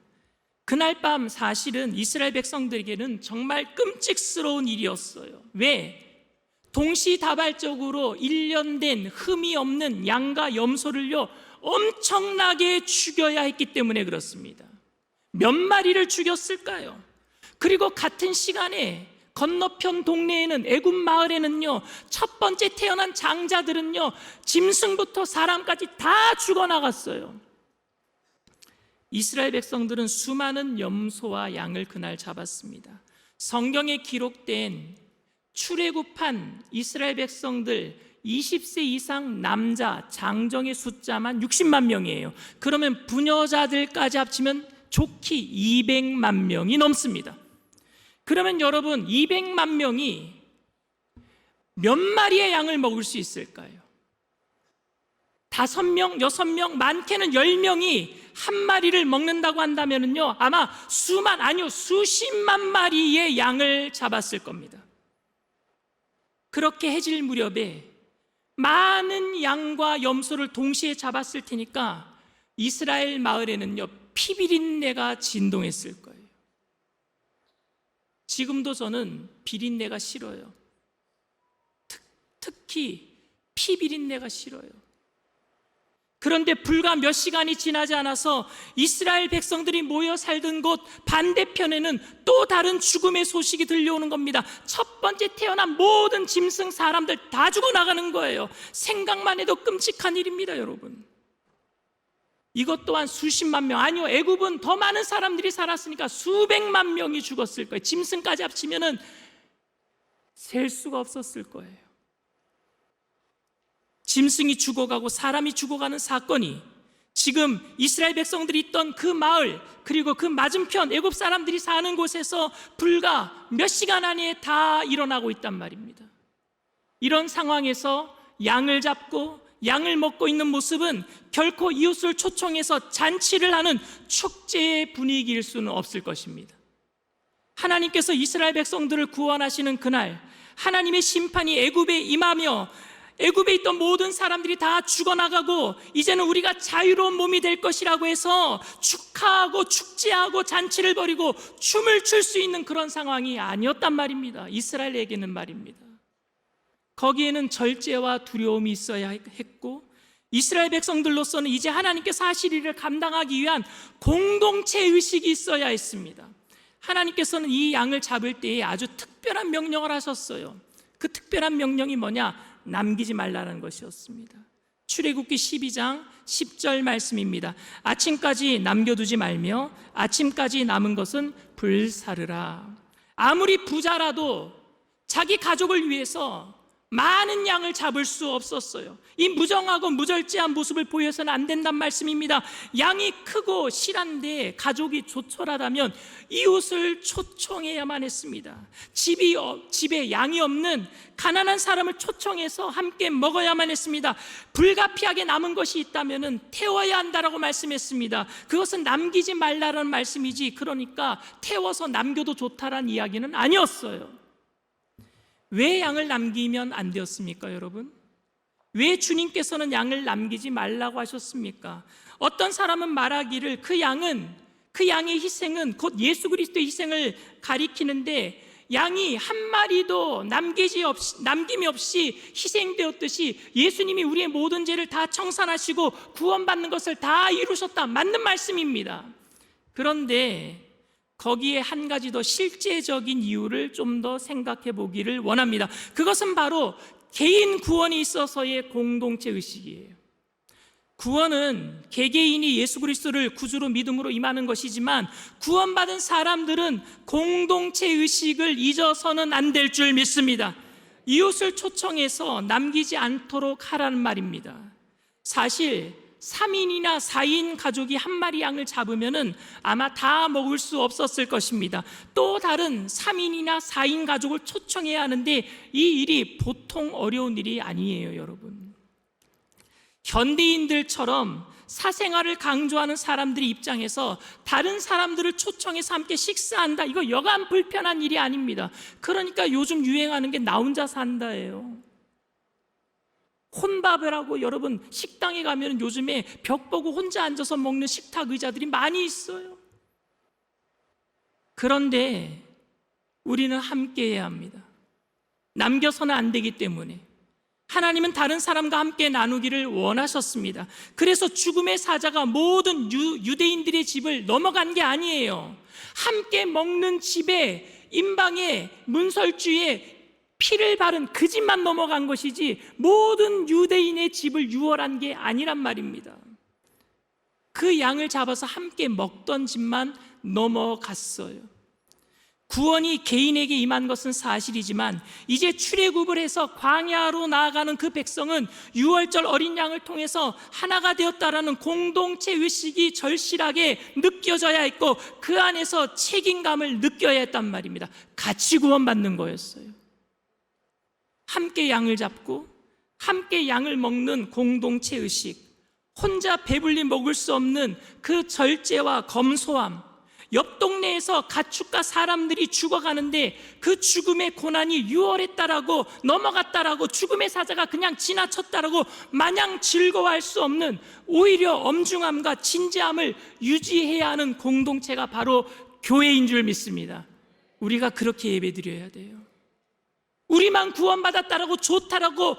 [SPEAKER 6] 그날 밤 사실은 이스라엘 백성들에게는 정말 끔찍스러운 일이었어요. 왜? 동시다발적으로 1년 된 흠이 없는 양과 염소를요 엄청나게 죽여야 했기 때문에 그렇습니다. 몇 마리를 죽였을까요? 그리고 같은 시간에 건너편 동네에는 애굽 마을에는요 첫 번째 태어난 장자들은요 짐승부터 사람까지 다 죽어나갔어요. 이스라엘 백성들은 수많은 염소와 양을 그날 잡았습니다. 성경에 기록된 출애굽한 이스라엘 백성들 20세 이상 남자 장정의 숫자만 60만 명이에요. 그러면 부녀자들까지 합치면 좋기 200만 명이 넘습니다. 그러면 여러분 200만 명이 몇 마리의 양을 먹을 수 있을까요? 5명, 6명, 많게는 10명이 한 마리를 먹는다고 한다면요 아마 수십만 마리의 양을 잡았을 겁니다. 그렇게 해질 무렵에 많은 양과 염소를 동시에 잡았을 테니까 이스라엘 마을에는요 피비린내가 진동했을 거예요. 지금도 저는 비린내가 싫어요. 특히 피비린내가 싫어요. 그런데 불과 몇 시간이 지나지 않아서 이스라엘 백성들이 모여 살던 곳 반대편에는 또 다른 죽음의 소식이 들려오는 겁니다. 첫 번째 태어난 모든 짐승 사람들 다 죽어나가는 거예요. 생각만 해도 끔찍한 일입니다, 여러분. 이것 또한 수십만 명, 아니요 애굽은 더 많은 사람들이 살았으니까 수백만 명이 죽었을 거예요. 짐승까지 합치면은 셀 수가 없었을 거예요. 짐승이 죽어가고 사람이 죽어가는 사건이 지금 이스라엘 백성들이 있던 그 마을 그리고 그 맞은편 애굽 사람들이 사는 곳에서 불과 몇 시간 안에 다 일어나고 있단 말입니다. 이런 상황에서 양을 잡고 양을 먹고 있는 모습은 결코 이웃을 초청해서 잔치를 하는 축제의 분위기일 수는 없을 것입니다. 하나님께서 이스라엘 백성들을 구원하시는 그날, 하나님의 심판이 애굽에 임하며 애굽에 있던 모든 사람들이 다 죽어나가고 이제는 우리가 자유로운 몸이 될 것이라고 해서 축하하고 축제하고 잔치를 벌이고 춤을 출 수 있는 그런 상황이 아니었단 말입니다. 이스라엘에게는 말입니다. 거기에는 절제와 두려움이 있어야 했고, 이스라엘 백성들로서는 이제 하나님께서 하실 일을 감당하기 위한 공동체 의식이 있어야 했습니다. 하나님께서는 이 양을 잡을 때에 아주 특별한 명령을 하셨어요. 그 특별한 명령이 뭐냐? 남기지 말라는 것이었습니다. 출애굽기 12장 10절 말씀입니다. 아침까지 남겨두지 말며 아침까지 남은 것은 불사르라. 아무리 부자라도 자기 가족을 위해서 많은 양을 잡을 수 없었어요. 이 무정하고 무절제한 모습을 보여서는 안 된단 말씀입니다. 양이 크고 실한데 가족이 조촐하다면 이웃을 초청해야만 했습니다. 집에 양이 없는 가난한 사람을 초청해서 함께 먹어야만 했습니다. 불가피하게 남은 것이 있다면 태워야 한다라고 말씀했습니다. 그것은 남기지 말라는 말씀이지, 그러니까 태워서 남겨도 좋다라는 이야기는 아니었어요. 왜 양을 남기면 안 되었습니까, 여러분? 왜 주님께서는 양을 남기지 말라고 하셨습니까? 어떤 사람은 말하기를 그 양의 희생은 곧 예수 그리스도의 희생을 가리키는데, 양이 한 마리도 남김이 없이 희생되었듯이 예수님이 우리의 모든 죄를 다 청산하시고 구원받는 것을 다 이루셨다. 맞는 말씀입니다. 그런데 거기에 한 가지 더 실제적인 이유를 좀 더 생각해 보기를 원합니다. 그것은 바로 개인 구원이 있어서의 공동체 의식이에요. 구원은 개개인이 예수 그리스도를 구주로 믿음으로 임하는 것이지만, 구원받은 사람들은 공동체 의식을 잊어서는 안 될 줄 믿습니다. 이웃을 초청해서 남기지 않도록 하라는 말입니다. 사실 3인이나 4인 가족이 한 마리 양을 잡으면은 아마 다 먹을 수 없었을 것입니다. 또 다른 3인이나 4인 가족을 초청해야 하는데 이 일이 보통 어려운 일이 아니에요, 여러분. 현대인들처럼 사생활을 강조하는 사람들의 입장에서 다른 사람들을 초청해서 함께 식사한다, 이거 여간 불편한 일이 아닙니다. 그러니까 요즘 유행하는 게 나 혼자 산다예요. 혼밥이라고, 여러분 식당에 가면 요즘에 벽 보고 혼자 앉아서 먹는 식탁 의자들이 많이 있어요. 그런데 우리는 함께 해야 합니다. 남겨서는 안 되기 때문에. 하나님은 다른 사람과 함께 나누기를 원하셨습니다. 그래서 죽음의 사자가 모든 유대인들의 집을 넘어간 게 아니에요. 함께 먹는 집에, 임방에, 문설주에 피를 바른 그 집만 넘어간 것이지 모든 유대인의 집을 유월한 게 아니란 말입니다. 그 양을 잡아서 함께 먹던 집만 넘어갔어요. 구원이 개인에게 임한 것은 사실이지만 이제 출애굽을 해서 광야로 나아가는 그 백성은 유월절 어린 양을 통해서 하나가 되었다라는 공동체 의식이 절실하게 느껴져야 했고, 그 안에서 책임감을 느껴야 했단 말입니다. 같이 구원받는 거였어요. 함께 양을 잡고 함께 양을 먹는 공동체 의식, 혼자 배불리 먹을 수 없는 그 절제와 검소함, 옆 동네에서 가축과 사람들이 죽어가는데 그 죽음의 고난이 유월했다라고, 넘어갔다라고, 죽음의 사자가 그냥 지나쳤다라고 마냥 즐거워할 수 없는, 오히려 엄중함과 진지함을 유지해야 하는 공동체가 바로 교회인 줄 믿습니다. 우리가 그렇게 예배드려야 돼요. 우리만 구원받았다라고 좋다라고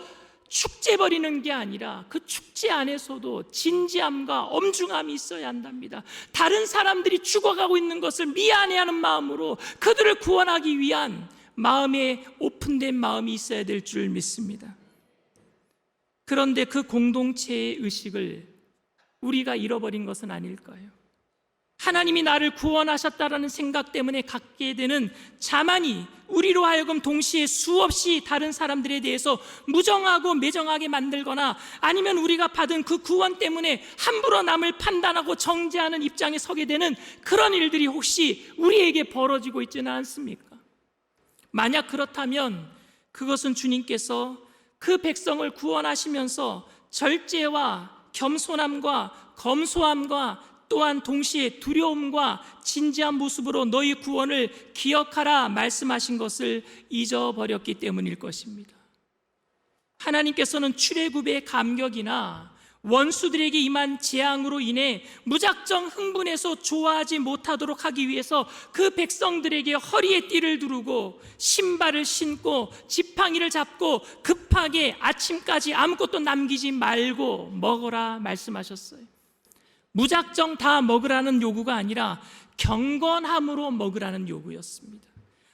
[SPEAKER 6] 축제 벌이는 게 아니라 그 축제 안에서도 진지함과 엄중함이 있어야 한답니다. 다른 사람들이 죽어가고 있는 것을 미안해하는 마음으로 그들을 구원하기 위한 마음에 오픈된 마음이 있어야 될 줄 믿습니다. 그런데 그 공동체의 의식을 우리가 잃어버린 것은 아닐까요? 하나님이 나를 구원하셨다라는 생각 때문에 갖게 되는 자만이 우리로 하여금 동시에 수없이 다른 사람들에 대해서 무정하고 매정하게 만들거나, 아니면 우리가 받은 그 구원 때문에 함부로 남을 판단하고 정죄하는 입장에 서게 되는 그런 일들이 혹시 우리에게 벌어지고 있지는 않습니까? 만약 그렇다면 그것은 주님께서 그 백성을 구원하시면서 절제와 겸손함과 검소함과 또한 동시에 두려움과 진지한 모습으로 너희 구원을 기억하라 말씀하신 것을 잊어버렸기 때문일 것입니다. 하나님께서는 출애굽의 감격이나 원수들에게 임한 재앙으로 인해 무작정 흥분해서 좋아하지 못하도록 하기 위해서 그 백성들에게 허리에 띠를 두르고 신발을 신고 지팡이를 잡고 급하게 아침까지 아무것도 남기지 말고 먹어라 말씀하셨어요. 무작정 다 먹으라는 요구가 아니라 경건함으로 먹으라는 요구였습니다.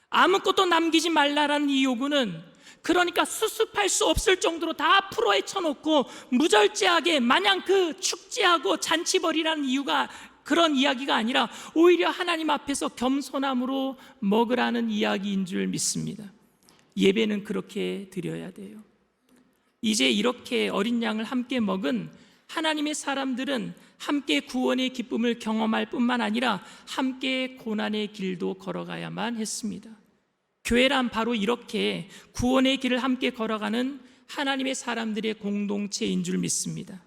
[SPEAKER 6] 아무것도 남기지 말라라는 이 요구는 그러니까 수습할 수 없을 정도로 다 풀어헤쳐놓고 무절제하게 마냥 그 축제하고 잔치벌이라는 이유가 그런 이야기가 아니라 오히려 하나님 앞에서 겸손함으로 먹으라는 이야기인 줄 믿습니다. 예배는 그렇게 드려야 돼요. 이제 이렇게 어린 양을 함께 먹은 하나님의 사람들은 함께 구원의 기쁨을 경험할 뿐만 아니라 함께 고난의 길도 걸어가야만 했습니다. 교회란 바로 이렇게 구원의 길을 함께 걸어가는 하나님의 사람들의 공동체인 줄 믿습니다.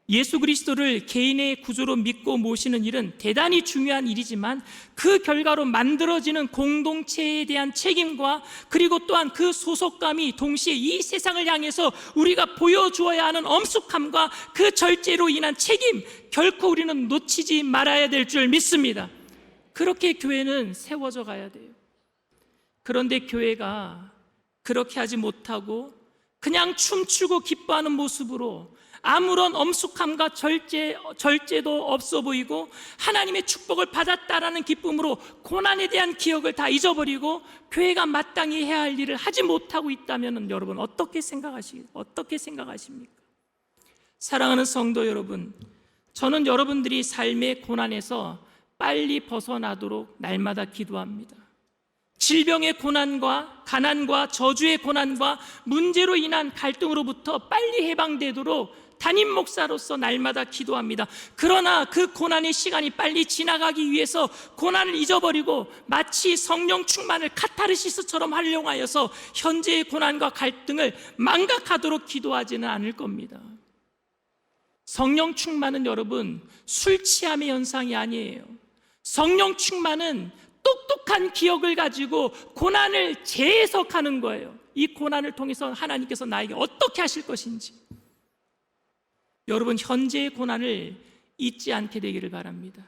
[SPEAKER 6] 예수 그리스도를 개인의 구조로 믿고 모시는 일은 대단히 중요한 일이지만 그 결과로 만들어지는 공동체에 대한 책임과 그리고 또한 그 소속감이 동시에 이 세상을 향해서 우리가 보여주어야 하는 엄숙함과 그 절제로 인한 책임, 결코 우리는 놓치지 말아야 될 줄 믿습니다. 그렇게 교회는 세워져 가야 돼요. 그런데 교회가 그렇게 하지 못하고 그냥 춤추고 기뻐하는 모습으로 아무런 엄숙함과 절제도 없어 보이고 하나님의 축복을 받았다라는 기쁨으로 고난에 대한 기억을 다 잊어버리고 교회가 마땅히 해야 할 일을 하지 못하고 있다면 여러분 어떻게 생각하십니까? 사랑하는 성도 여러분, 저는 여러분들이 삶의 고난에서 빨리 벗어나도록 날마다 기도합니다. 질병의 고난과 가난과 저주의 고난과 문제로 인한 갈등으로부터 빨리 해방되도록 담임 목사로서 날마다 기도합니다. 그러나 그 고난의 시간이 빨리 지나가기 위해서 고난을 잊어버리고 마치 성령 충만을 카타르시스처럼 활용하여서 현재의 고난과 갈등을 망각하도록 기도하지는 않을 겁니다. 성령 충만은 여러분 술 취함의 현상이 아니에요. 성령 충만은 똑똑한 기억을 가지고 고난을 재해석하는 거예요. 이 고난을 통해서 하나님께서 나에게 어떻게 하실 것인지. 여러분 현재의 고난을 잊지 않게 되기를 바랍니다.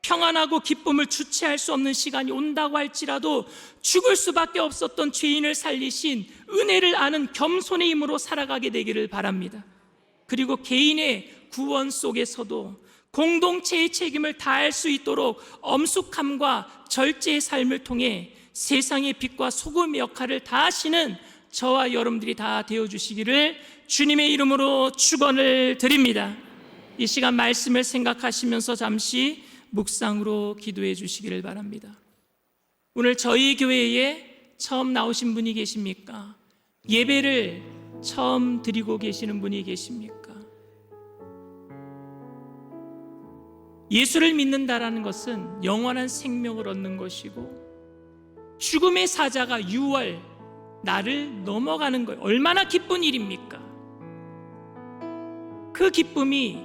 [SPEAKER 6] 평안하고 기쁨을 주체할 수 없는 시간이 온다고 할지라도 죽을 수밖에 없었던 죄인을 살리신 은혜를 아는 겸손의 힘으로 살아가게 되기를 바랍니다. 그리고 개인의 구원 속에서도 공동체의 책임을 다할 수 있도록 엄숙함과 절제의 삶을 통해 세상의 빛과 소금의 역할을 다하시는 저와 여러분들이 다 되어주시기를 주님의 이름으로 축원을 드립니다. 이 시간 말씀을 생각하시면서 잠시 묵상으로 기도해 주시기를 바랍니다. 오늘 저희 교회에 처음 나오신 분이 계십니까? 예배를 처음 드리고 계시는 분이 계십니까? 예수를 믿는다라는 것은 영원한 생명을 얻는 것이고 죽음의 사자가 유월 나를 넘어가는 거예요. 얼마나 기쁜 일입니까? 그 기쁨이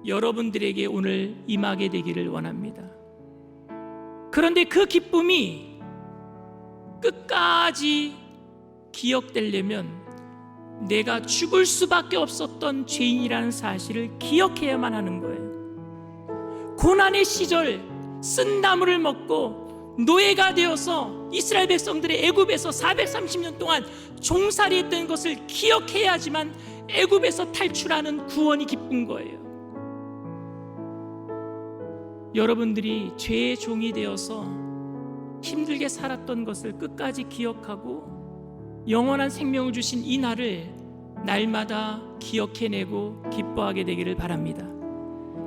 [SPEAKER 6] 여러분들에게 오늘 임하게 되기를 원합니다. 그런데 그 기쁨이 끝까지 기억되려면 내가 죽을 수밖에 없었던 죄인이라는 사실을 기억해야만 하는 거예요. 고난의 시절 쓴나물을 먹고 노예가 되어서 이스라엘 백성들의 애굽에서 430년 동안 종살이했던 것을 기억해야지만 애굽에서 탈출하는 구원이 기쁜 거예요. 여러분들이 죄의 종이 되어서 힘들게 살았던 것을 끝까지 기억하고 영원한 생명을 주신 이 날을 날마다 기억해내고 기뻐하게 되기를 바랍니다.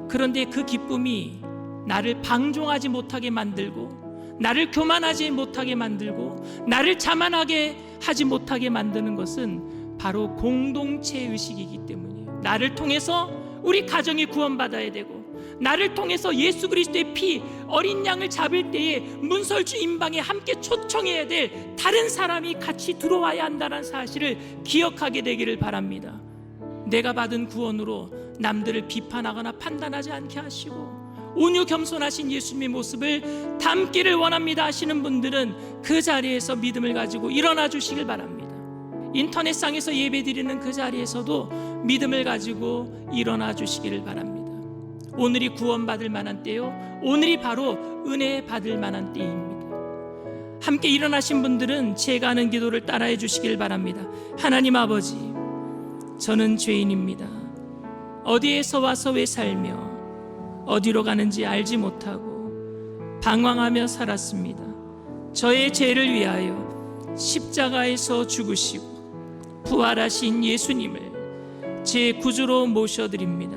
[SPEAKER 6] 그런데 그 기쁨이 나를 방종하지 못하게 만들고 나를 교만하지 못하게 만들고 나를 자만하게 하지 못하게 만드는 것은 바로 공동체 의식이기 때문이에요. 나를 통해서 우리 가정이 구원받아야 되고 나를 통해서 예수 그리스도의 피 어린 양을 잡을 때에 문설주 임방에 함께 초청해야 될 다른 사람이 같이 들어와야 한다는 사실을 기억하게 되기를 바랍니다. 내가 받은 구원으로 남들을 비판하거나 판단하지 않게 하시고 온유 겸손하신 예수님의 모습을 담기를 원합니다 하시는 분들은 그 자리에서 믿음을 가지고 일어나 주시길 바랍니다. 인터넷상에서 예배드리는 그 자리에서도 믿음을 가지고 일어나 주시기를 바랍니다. 오늘이 구원받을 만한 때요, 오늘이 바로 은혜 받을 만한 때입니다. 함께 일어나신 분들은 제가 하는 기도를 따라해 주시길 바랍니다. 하나님 아버지, 저는 죄인입니다. 어디에서 와서 왜 살며 어디로 가는지 알지 못하고 방황하며 살았습니다. 저의 죄를 위하여 십자가에서 죽으시고 부활하신 예수님을 제 구주로 모셔드립니다.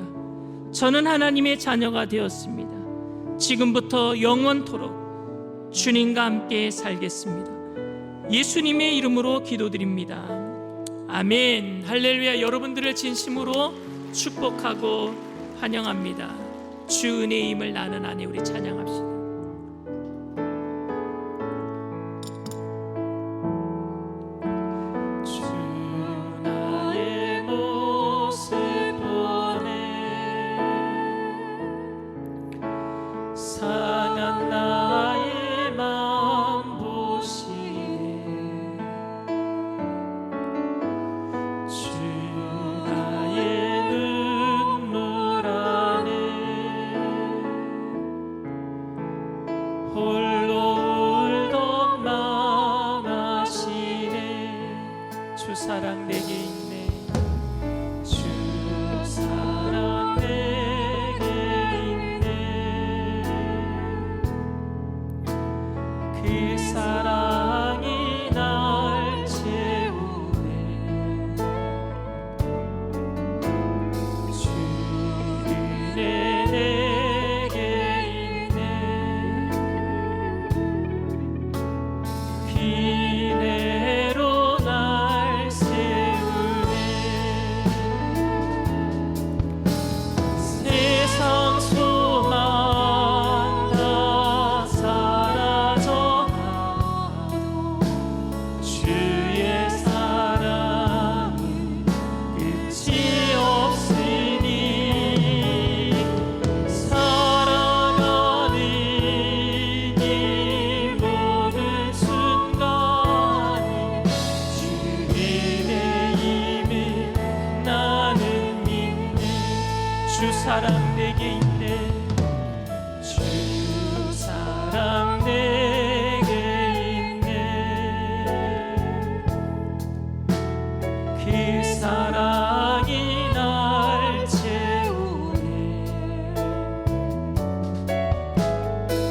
[SPEAKER 6] 저는 하나님의 자녀가 되었습니다. 지금부터 영원토록 주님과 함께 살겠습니다. 예수님의 이름으로 기도드립니다. 아멘. 할렐루야. 여러분들을 진심으로 축복하고 환영합니다. 주 은혜의 힘을 나는 안에 우리 찬양합시다. 주 나의 모습 보네 상한 나의 마음 보시네 주 나의 눈물 안에 홀로 울던 마음 아시네 주 사랑 내게 있네 주 사랑 내게 있네 그 사랑이 날 채우네 주 은혜 내게 있네 기내로 날 세우네 세상 소망 다 사라져가도 주의 사랑은 끝이 없으니 살아가는 이 모든 순간이 주님의 힘을 나는 믿네 주 사랑 내게 있네 주 사랑 내게 있네 그 사랑이 날 채우네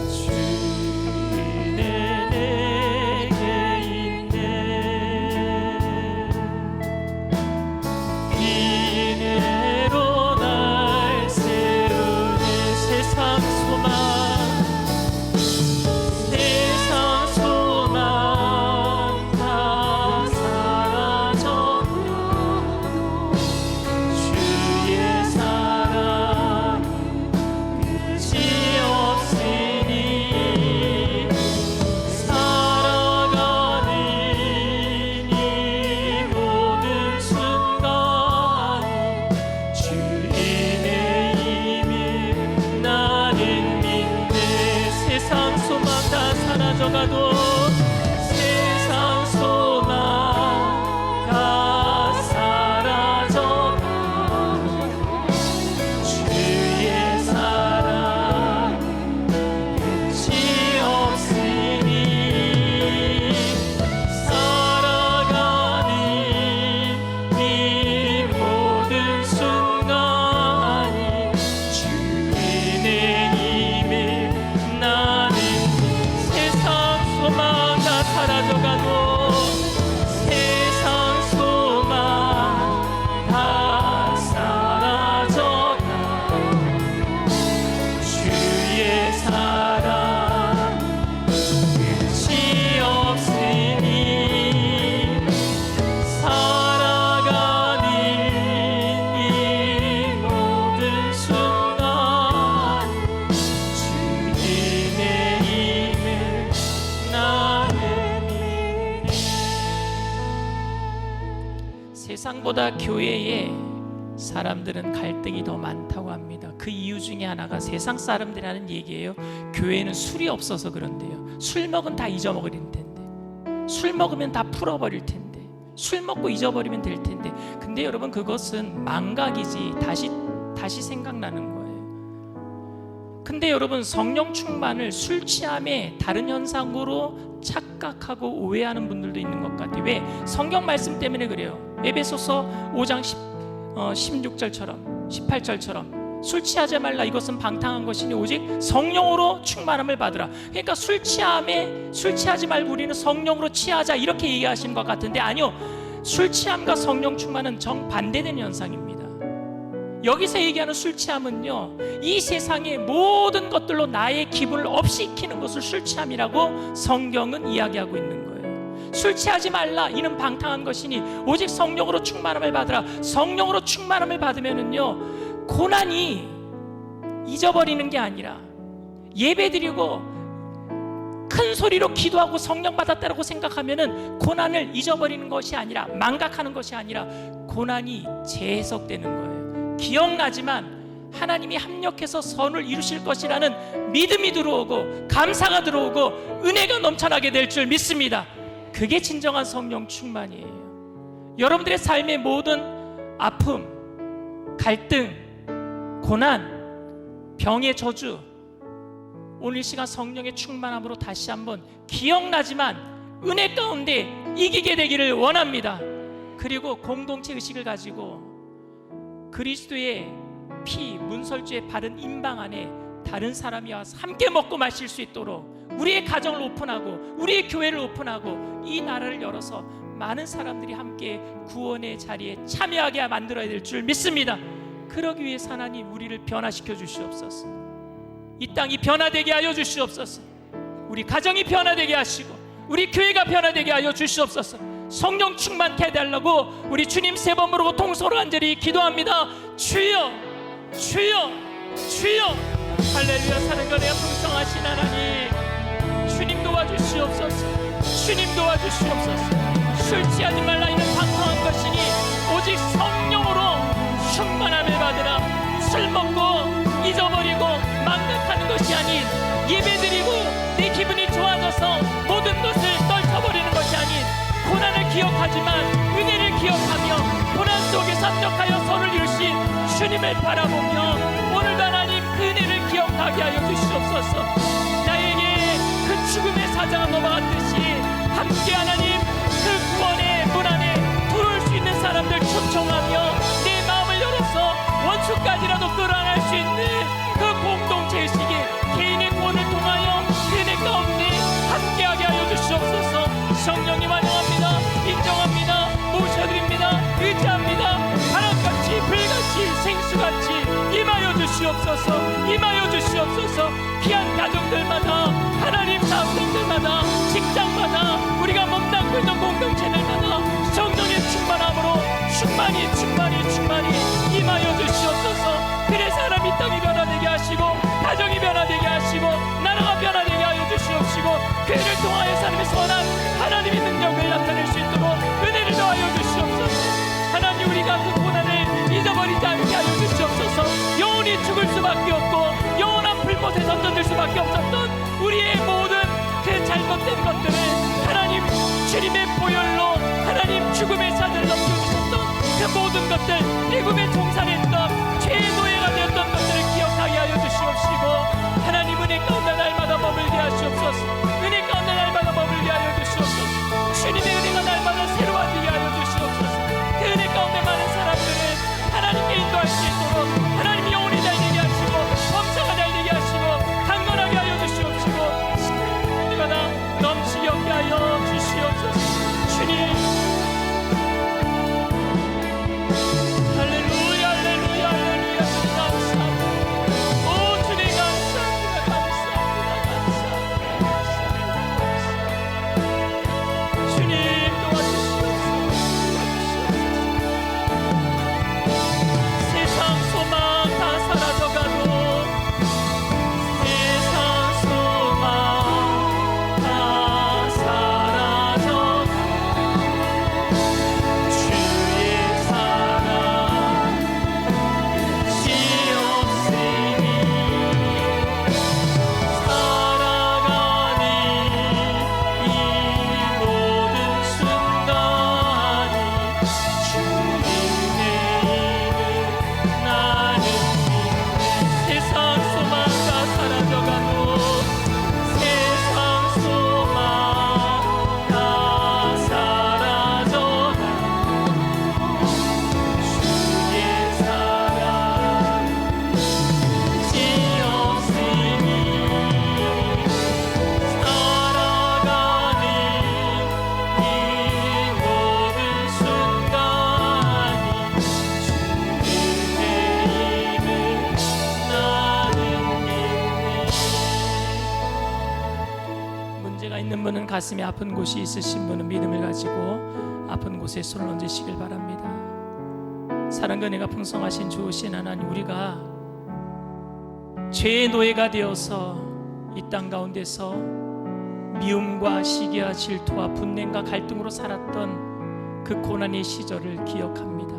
[SPEAKER 6] 주 은혜 내게 있네 기내로 날 세우네 세상 소망 다 사라져가도 주의 사랑 끝이 없으니 살아가는 이 모든 순간이 주인의 힘을 나는 믿네 세상 소망 다 사라져가도 세상 소망 다 사라져가도 주의 사랑 끝이 없으니 살아가는 이 모든 순간이 주인의 힘을 나는 세상 소망 다 사라져가도 세상 소망 다 사라져가도 주의 사랑 끝이 없으니 살아가는 이 모든 순간 주님의 힘을 나는 믿네 세상보다 교회에 사람들은 갈등이 더 많다고 합니다. 그 이유 중에 하나가 세상 사람들이 하는 얘기예요. 교회는 술이 없어서 그런데요. 술 먹으면 다 잊어버릴 텐데, 술 먹으면 다 풀어버릴 텐데, 술 먹고 잊어버리면 될 텐데. 근데 여러분, 그것은 망각이지 다시 생각나는 거예요. 근데 여러분, 성령 충만을 술 취함의 다른 현상으로 착각하고 오해하는 분들도 있는 것 같아요. 왜? 성경 말씀 때문에 그래요. 에베소서 5장 16절처럼 18절처럼 술 취하지 말라, 이것은 방탕한 것이니 오직 성령으로 충만함을 받으라. 그러니까 술 취하지 말고 우리는 성령으로 취하자, 이렇게 얘기하시는 것 같은데, 아니요, 술 취함과 성령 충만은 정반대된 현상입니다. 여기서 얘기하는 술 취함은요, 이 세상의 모든 것들로 나의 기분을 업시키는 것을 술 취함이라고 성경은 이야기하고 있는 거예요. 술 취하지 말라, 이는 방탕한 것이니 오직 성령으로 충만함을 받으라. 성령으로 충만함을 받으면은요, 고난이 잊어버리는 게 아니라, 예배드리고 큰 소리로 기도하고 성령 받았다라고 생각하면은 고난을 잊어버리는 것이 아니라, 망각하는 것이 아니라 고난이 재해석되는 거예요. 기억나지만 하나님이 합력해서 선을 이루실 것이라는 믿음이 들어오고 감사가 들어오고 은혜가 넘쳐나게 될 줄 믿습니다. 그게 진정한 성령 충만이에요. 여러분들의 삶의 모든 아픔, 갈등, 고난, 병의 저주, 오늘 시간 성령의 충만함으로 다시 한번 기억나지만 은혜 가운데 이기게 되기를 원합니다. 그리고 공동체 의식을 가지고 그리스도의 피, 문설주의 바른 임방 안에 다른 사람이 와서 함께 먹고 마실 수 있도록 우리의 가정을 오픈하고 우리의 교회를 오픈하고 이 나라를 열어서 많은 사람들이 함께 구원의 자리에 참여하게 만들어야 될 줄 믿습니다. 그러기 위해서 하나님 우리를 변화시켜 주시옵소서. 이 땅이 변화되게 하여 주시옵소서. 우리 가정이 변화되게 하시고 우리 교회가 변화되게 하여 주시옵소서. 성령 충만케 해달라고 우리 주님 세 번 부르고 통성으로 간절히 기도합니다. 주여, 주여, 주여. 할렐루야. 사랑과 은혜가 풍성하신 하나님, 주님 도와주시옵소서. 주님 도와주시옵소서. 술 취하지 말라, 이는 방탕한 것이니 오직 성령으로 충만함을 받으라. 술 먹고 잊어버리고 망각하는 것이 아닌, 예배드리고 내 기분이 좋아져서 모든 것을 떨쳐버리는 것이 아닌, 고난을 기억하지만 은혜를 기억하며 고난 속에서 합력하여 선을 이루신 주님을 바라보며 오늘도 하나님 그 은혜를 기억하게 하여 주시옵소서. 나에게 그 죽음의 사자가 넘어갔듯이 함께 하나님 그 구원의 문 안에 들어올 수 있는 사람들 초청하며 내 마음을 열어서 원수까지라도 끌어안을 수 있는 그 공동체 의식에 개인의 구원을 통하여 그 은혜 가운데 함께하게 하여 주시옵소서. 성령님 환영합니다. 인정합니다. 모셔드립니다. 의지합니다. 바람같이 불같이 생수같이 임하여 주시옵소서. 임하여 주시옵소서. 귀한 가정들마다, 하나님 사람들마다, 직장마다, 우리가 몸담고 있는 공동체들마다 성령의 충만함으로 충만히 임하여 주시옵소서. 그래 사람이 땅이 변화되게 하시고 가정이 변화되게 하시고 나라가 변화되게 하여 주시옵시고 그를 통하여 삶의 선한 하나님의 능력을 나타낼 수 있도록 은혜를 더하여 주시옵소서. 하나님, 우리가 그 고난을 잊어버리지 않게 하여 주시옵소서. 영원히 죽을 수밖에 없고 영원한 불못에 던져질 수밖에 없었던 우리의 모든 그 잘못된 것들을 하나님 주님의 보혈로 하나님 죽음의 산을 넘겨주셨던 그 모든 것들, 애굽에 종살했던 죄의 노예가 되었던 것들을 기억하게 하여 주시옵시고 하나님 은혜 가운데 날마다 머물게 하시옵소서. 은혜 가운데 날마다 머물게 하여 주시옵소서. 주님의 은혜가 날마다 새로워지게 하여 주시옵소서. 그 은혜 가운데 많은 사람들을 하나님께 인도할 수 있도록 하나님이 영혼이 잘 되게 하시고 범사가 잘 되게 하시고 강건하게 하여 주시옵시고 때마다 넘치게 하게 하여 주시옵소서. 주님, 할렐루야, 할렐루야, 할렐루야. 감사합니다. 오 주님, 감사합니다. 감사합니다. 감사합니다. 주님 도와주시옵소서. 세상 소망 다 사라져가도, 세상 소망 다 사라져가도 문제가 있는 분은, 가슴에 아픈 곳이 있으신 분은 믿음을 가지고 아픈 곳에 손을 얹으시길 바랍니다. 사랑과 은혜가 풍성하신 좋으신 하나님, 우리가 죄의 노예가 되어서 이 땅 가운데서 미움과 시기와 질투와 분냄과 갈등으로 살았던 그 고난의 시절을 기억합니다.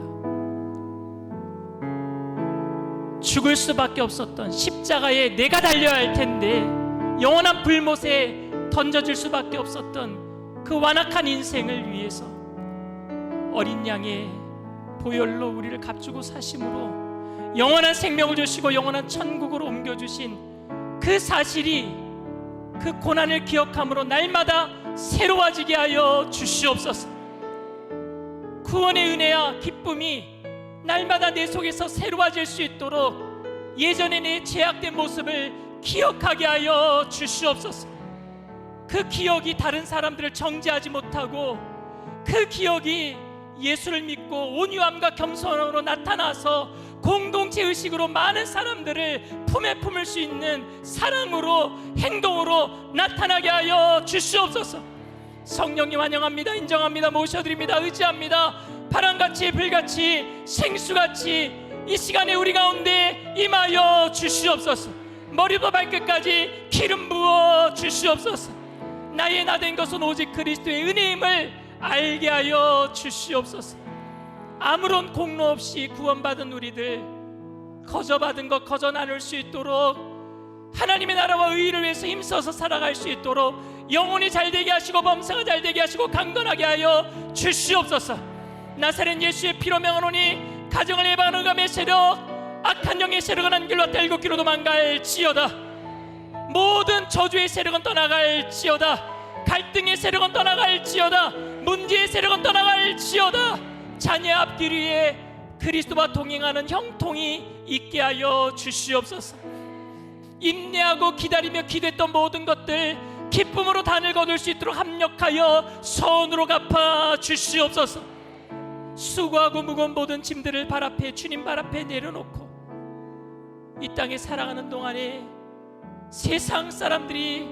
[SPEAKER 6] 죽을 수밖에 없었던 십자가에 내가 달려야 할 텐데 영원한 불못에 던져질 수밖에 없었던 그 완악한 인생을 위해서 어린 양의 보혈로 우리를 값주고 사심으로 영원한 생명을 주시고 영원한 천국으로 옮겨주신 그 사실이, 그 고난을 기억함으로 날마다 새로워지게 하여 주시옵소서. 구원의 은혜와 기쁨이 날마다 내 속에서 새로워질 수 있도록 예전에 내 죄악된 모습을 기억하게 하여 주시옵소서. 그 기억이 다른 사람들을 정죄하지 못하고, 그 기억이 예수를 믿고 온유함과 겸손으로 나타나서 공동체 의식으로 많은 사람들을 품에 품을 수 있는 사랑으로, 행동으로 나타나게 하여 주시옵소서. 성령님 환영합니다. 인정합니다. 모셔드립니다. 의지합니다. 바람같이 불같이 생수같이 이 시간에 우리 가운데 임하여 주시옵소서. 머리부터 발끝까지 기름 부어 주시옵소서. 나의 나된 것은 오직 그리스도의 은혜임을 알게 하여 주시옵소서. 아무런 공로 없이 구원받은 우리들, 거저받은 것 거저 나눌 수 있도록, 하나님의 나라와 의의를 위해서 힘써서 살아갈 수 있도록 영혼이 잘되게 하시고 범사가 잘되게 하시고 강건하게 하여 주시옵소서. 나사렛 예수의 피로 명하노니 가정을 예방하는 감의 세력, 악한 영의 세력은 한 길로 일곱 길로 도망갈지어다. 모든 저주의 세력은 떠나갈지어다. 갈등의 세력은 떠나갈지어다. 문제의 세력은 떠나갈지어다. 자녀의 앞길 위에 그리스도와 동행하는 형통이 있게 하여 주시옵소서. 인내하고 기다리며 기도했던 모든 것들 기쁨으로 단을 거둘 수 있도록 합력하여 선으로 갚아 주시옵소서. 수고하고 무거운 모든 짐들을 발 앞에, 주님 발 앞에 내려놓고 이 땅에 살아가는 동안에 세상 사람들이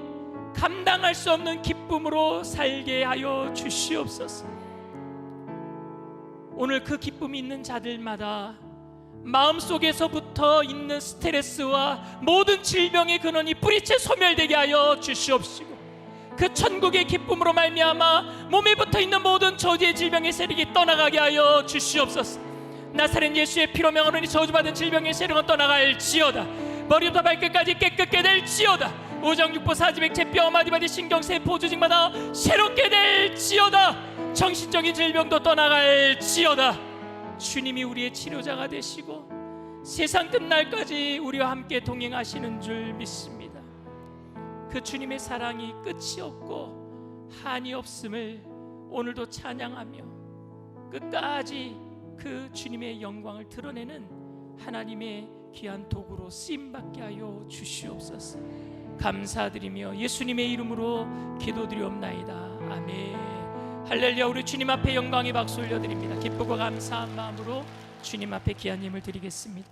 [SPEAKER 6] 감당할 수 없는 기쁨으로 살게 하여 주시옵소서. 오늘 그 기쁨이 있는 자들마다 마음속에서부터 있는 스트레스와 모든 질병의 근원이 뿌리째 소멸되게 하여 주시옵시고, 그 천국의 기쁨으로 말미암아 몸에 붙어있는 모든 저주의 질병의 세력이 떠나가게 하여 주시옵소서. 나사렛 예수의 피로 명하노니 저주받은 질병의 세력은 떠나갈지어다. 머리부터 발끝까지 깨끗게 될지어다. 오정육부 사지백체 뼈 마디마디 신경세포 조직마다 새롭게 될지어다. 정신적인 질병도 떠나갈지어다. 주님이 우리의 치료자가 되시고 세상 끝날까지 우리와 함께 동행하시는 줄 믿습니다. 그 주님의 사랑이 끝이 없고 한이 없음을 오늘도 찬양하며 끝까지 그 주님의 영광을 드러내는 하나님의 귀한 도구로 쓰임받게 하여 주시옵소서. 감사드리며 예수님의 이름으로 기도드리옵나이다. 아멘. 할렐루야. 우리 주님 앞에 영광의 박수 올려드립니다. 기쁘고 감사한 마음으로 주님 앞에 귀한 힘을 드리겠습니다.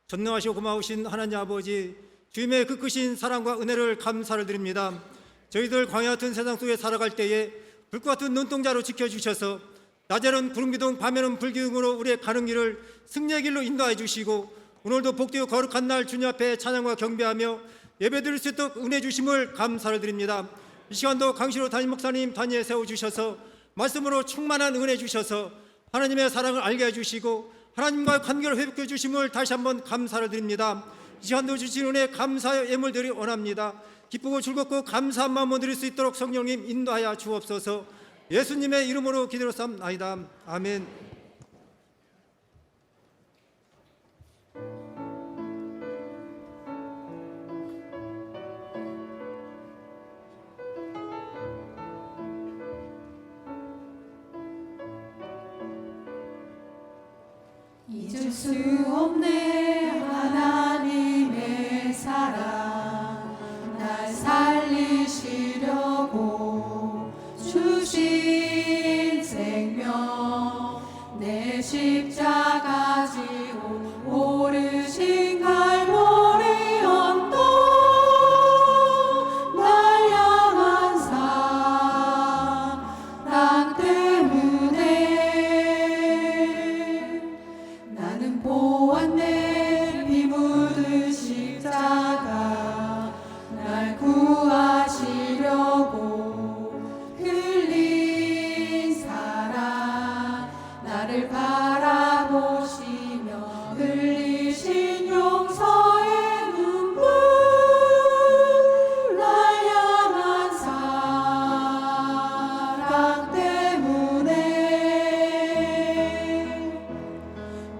[SPEAKER 7] 전능하시고 고마우신 하나님 아버지, 주님의 그 크신 사랑과 은혜를 감사를 드립니다. 저희들 광야 같은 세상 속에 살아갈 때에 불과 같은 눈동자로 지켜주셔서 낮에는 구름기둥 밤에는 불기둥으로 우리의 가는 길을 승리의 길로 인도해 주시고, 오늘도 복되고 거룩한 날 주님 앞에 찬양과 경배하며 예배드릴 수 있도록 은혜 주심을 감사를 드립니다. 이 시간도 강신호 담임 목사님 단위에 세워주셔서 말씀으로 충만한 은혜 주셔서 하나님의 사랑을 알게 해주시고 하나님과의 관계를 회복해 주심을 다시 한번 감사를 드립니다. 이 시간도 주신 은혜 감사의 예물들이 원합니다. 기쁘고 즐겁고 감사한 마음을 드릴 수 있도록 성령님 인도하여 주옵소서. 예수님의 이름으로 기도드렸사옵나이다. 아멘.
[SPEAKER 2] 잊을 수 없네 하나님의 사랑, 날 살리시려고 주신 생명, 내 십자가 지고 오르신 갈보리 언덕 날 향한 사랑 때문에 나는 보았네. 피 묻은 십자가 날 구하시려고 흘린 사랑 나를 바라보시며 흘리신 용서의 눈물 날 향한 사랑 때문에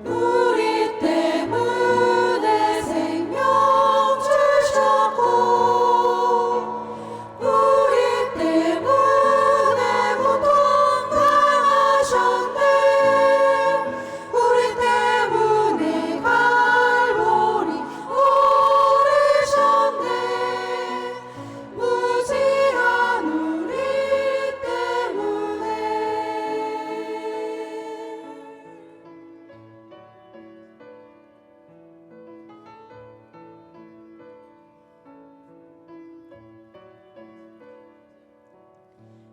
[SPEAKER 2] 우리 때문에 생명 주셨고 우리 때문에 고통 당하셨네. 우리 때문에 갈보리 오르셨네. 무지한 우리 때문에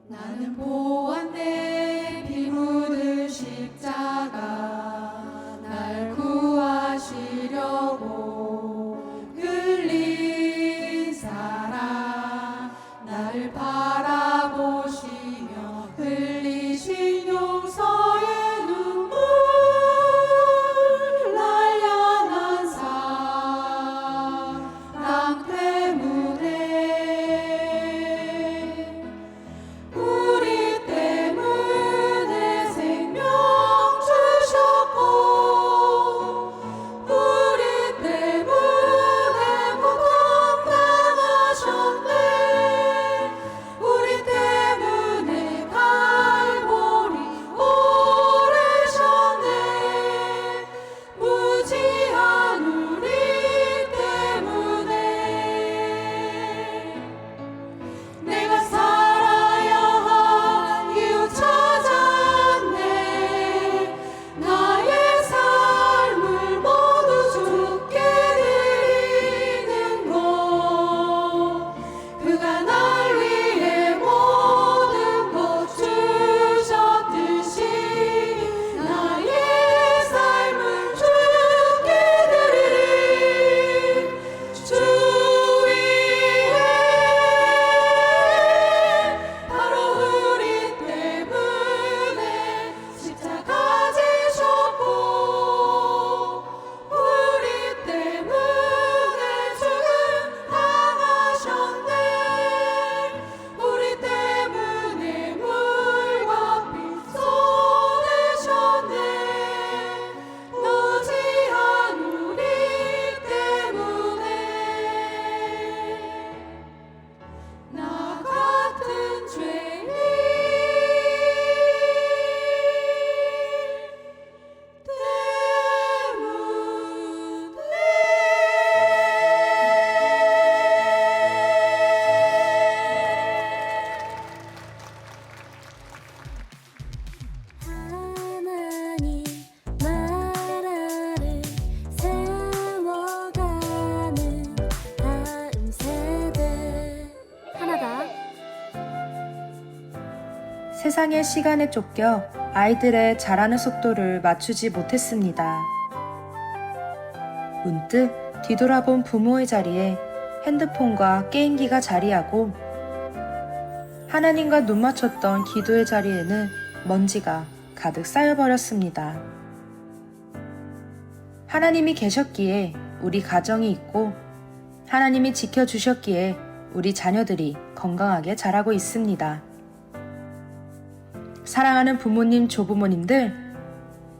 [SPEAKER 2] 나는 보았네. 피 묻은 십자가 날 구하시려고 흘린 사랑 나를 바라보시며 흘리신 용서의 눈물 날 향한 사랑 때문에 우리 때문에 생명 주셨고 우리 때문에 고통 당하셨네. 우리 때문에 갈보리 오르셨네. 무지한 우리 때문에 내가 살아야 할 이유 찾았네. 나의 삶을 모두 주께 드리는 것 그가 날 위해 모든 것 주셨듯이 나의 삶을 주께 드리리. 주 위에 바로 우리 때문에 십자가 지셨고 우리 때문에 죽음 당하셨네. 우리 때문에 물과 피 쏟으셨네. 무지한 우리 때문에 나 같은 죄인
[SPEAKER 8] 하나님 나라를 세워가는 다음 세대 하나다.
[SPEAKER 9] 세상의 시간에 쫓겨 아이들의 자라는 속도를 맞추지 못했습니다. 문득 뒤돌아본 부모의 자리에 핸드폰과 게임기가 자리하고 하나님과 눈 맞췄던 기도의 자리에는 먼지가 가득 쌓여버렸습니다. 하나님이 계셨기에 우리 가정이 있고 하나님이 지켜주셨기에 우리 자녀들이 건강하게 자라고 있습니다. 사랑하는 부모님, 조부모님들,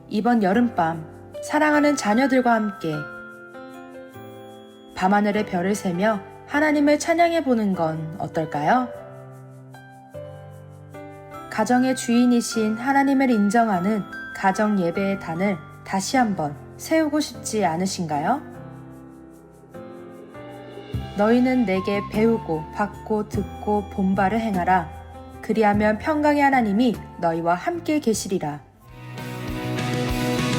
[SPEAKER 9] 이번 여름밤 사랑하는 자녀들과 함께 밤하늘의 별을 세며 하나님을 찬양해 보는 건 어떨까요? 가정의 주인이신 하나님을 인정하는 가정 예배의 단을 다시 한번 세우고 싶지 않으신가요? 너희는 내게 배우고 받고 듣고 본바를 행하라. 그리하면 평강의 하나님이 너희와 함께 계시리라.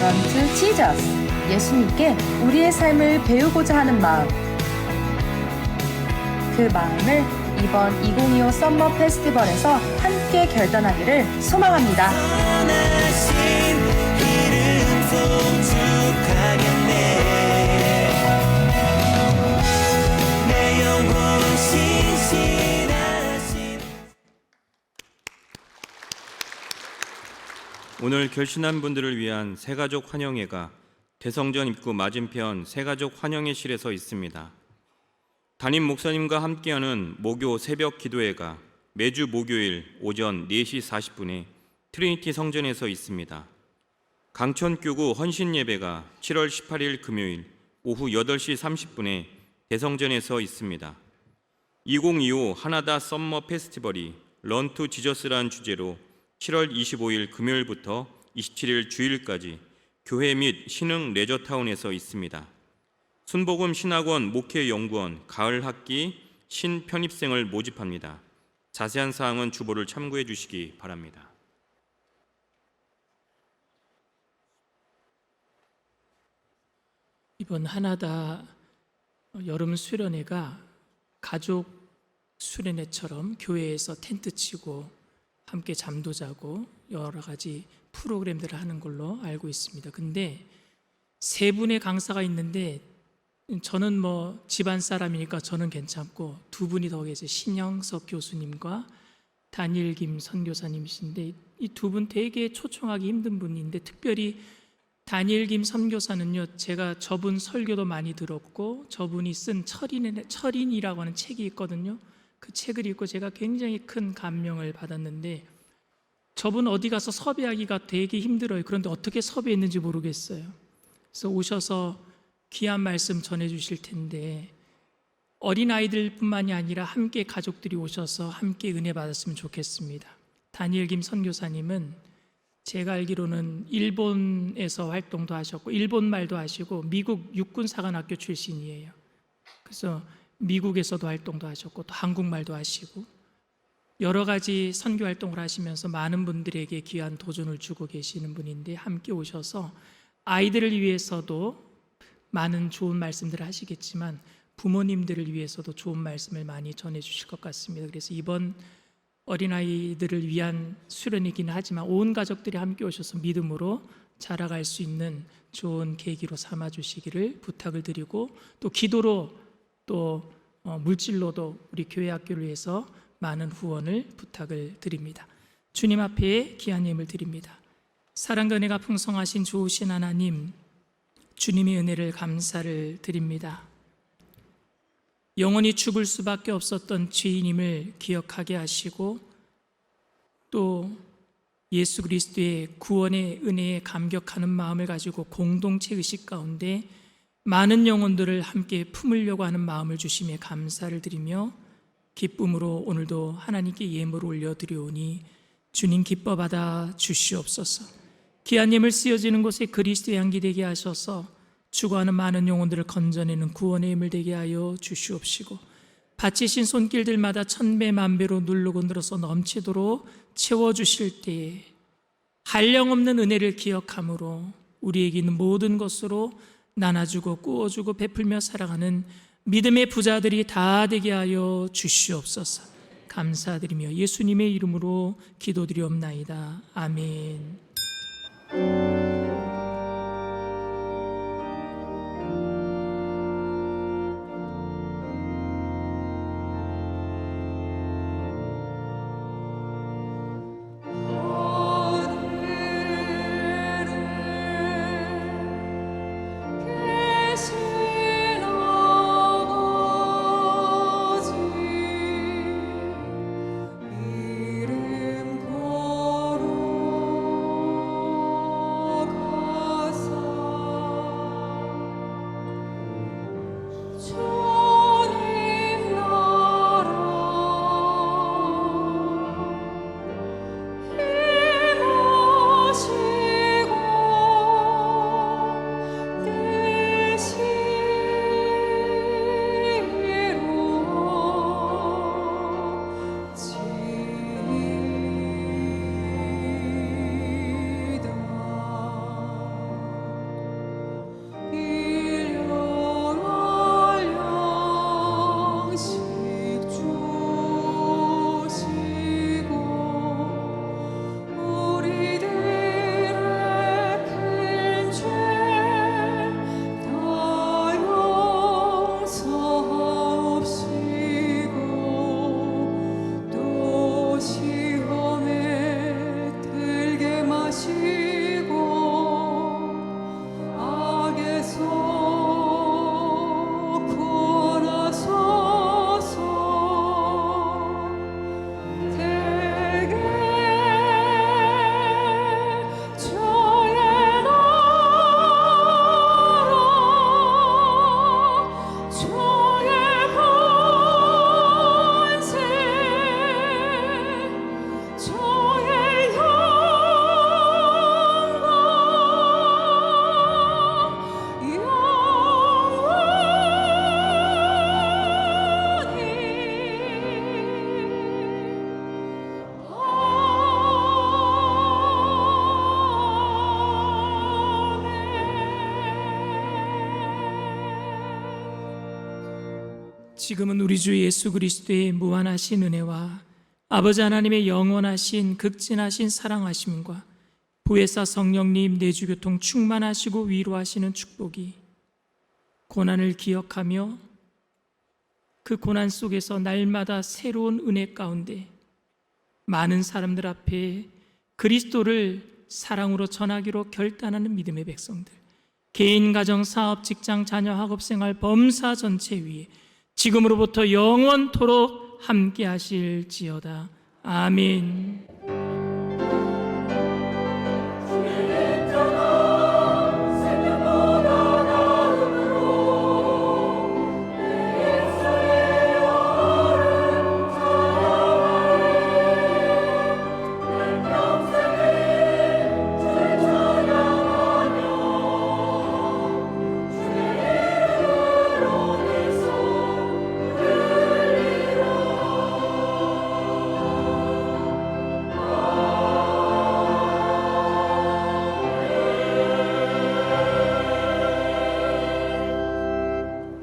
[SPEAKER 9] Run to Jesus. 예수님께 우리의 삶을 배우고자 하는 마음. 그 마음을 이번 2025 썸머 페스티벌에서 함께 결단하기를 소망합니다.
[SPEAKER 3] 오늘 결신한 분들을 위한 새가족 환영회가 대성전 입구 맞은편 새가족 환영회실에 서 있습니다. 담임 목사님과 함께하는 목요 새벽 기도회가 매주 목요일 오전 4시 40분에 트리니티 성전에서 있습니다. 강천교구 헌신예배가 7월 18일 금요일 오후 8시 30분에 대성전에서 있습니다. 2025 하나다 썸머 페스티벌이 런 투 지저스라는 주제로 7월 25일 금요일부터 27일 주일까지 교회 및 신흥 레저타운에서 있습니다. 순복음 신학원 목회연구원 가을 학기 신편입생을 모집합니다. 자세한 사항은 주보를 참고해 주시기 바랍니다.
[SPEAKER 6] 이번 하나다 여름 수련회가 가족 수련회처럼 교회에서 텐트 치고 함께 잠도 자고 여러 가지 프로그램들을 하는 걸로 알고 있습니다. 근데 세 분의 강사가 있는데 저는 뭐 집안 사람이니까 저는 괜찮고 두 분이 더 계세요. 신영석 교수님과 다니엘 김 선교사님이신데 이 두 분 되게 초청하기 힘든 분인데 특별히 다니엘 김 선교사는요, 제가 저분 설교도 많이 들었고 저분이 쓴 철인이라고 하는 책이 있거든요. 그 책을 읽고 제가 굉장히 큰 감명을 받았는데 저분 어디 가서 섭외하기가 되게 힘들어요. 그런데 어떻게 섭외했는지 모르겠어요. 그래서 오셔서 귀한 말씀 전해주실 텐데 어린아이들뿐만이 아니라 함께 가족들이 오셔서 함께 은혜 받았으면 좋겠습니다. 다니엘 김 선교사님은 제가 알기로는 일본에서 활동도 하셨고 일본말도 하시고 미국 육군사관학교 출신이에요. 그래서 미국에서도 활동도 하셨고 또 한국말도 하시고 여러 가지 선교 활동을 하시면서 많은 분들에게 귀한 도전을 주고 계시는 분인데 함께 오셔서 아이들을 위해서도 많은 좋은 말씀들을 하시겠지만 부모님들을 위해서도 좋은 말씀을 많이 전해 주실 것 같습니다. 그래서 이번 어린아이들을 위한 수련이기는 하지만 온 가족들이 함께 오셔서 믿음으로 자라갈 수 있는 좋은 계기로 삼아 주시기를 부탁을 드리고 또 기도로 또 물질로도 우리 교회 학교를 위해서 많은 후원을 부탁을 드립니다. 주님 앞에 귀한 예물 드립니다. 사랑과 은혜가 풍성하신 좋으신 하나님, 주님의 은혜를 감사를 드립니다. 영원히 죽을 수밖에 없었던 죄인임을 기억하게 하시고 또 예수 그리스도의 구원의 은혜에 감격하는 마음을 가지고 공동체 의식 가운데 많은 영혼들을 함께 품으려고 하는 마음을 주심에 감사를 드리며 기쁨으로 오늘도 하나님께 예물을 올려드리오니 주님 기뻐 받아 주시옵소서. 귀한 예물 쓰여지는 곳에 그리스도의 향기 되게 하셔서 죽어가는 많은 영혼들을 건져내는 구원의 예물 되게 하여 주시옵시고 바치신 손길들마다 천배 만배로 누르고 늘어서 넘치도록 채워주실 때에 한량없는 은혜를 기억함으로 우리에게 있는 모든 것으로 나눠주고 꾸어주고 베풀며 살아가는 믿음의 부자들이 다 되게 하여 주시옵소서. 감사드리며 예수님의 이름으로 기도드리옵나이다. 아멘.
[SPEAKER 2] 이름 거룩
[SPEAKER 6] 지금은 우리 주 예수 그리스도의 무한하신 은혜와 아버지 하나님의 영원하신 극진하신 사랑하심과 보혜사 성령님 내주교통 충만하시고 위로하시는 축복이 고난을 기억하며 그 고난 속에서 날마다 새로운 은혜 가운데 많은 사람들 앞에 그리스도를 사랑으로 전하기로 결단하는 믿음의 백성들, 개인, 가정, 사업, 직장, 자녀, 학업생활, 범사 전체 위에 지금으로부터 영원토록 함께 하실지어다. 아멘.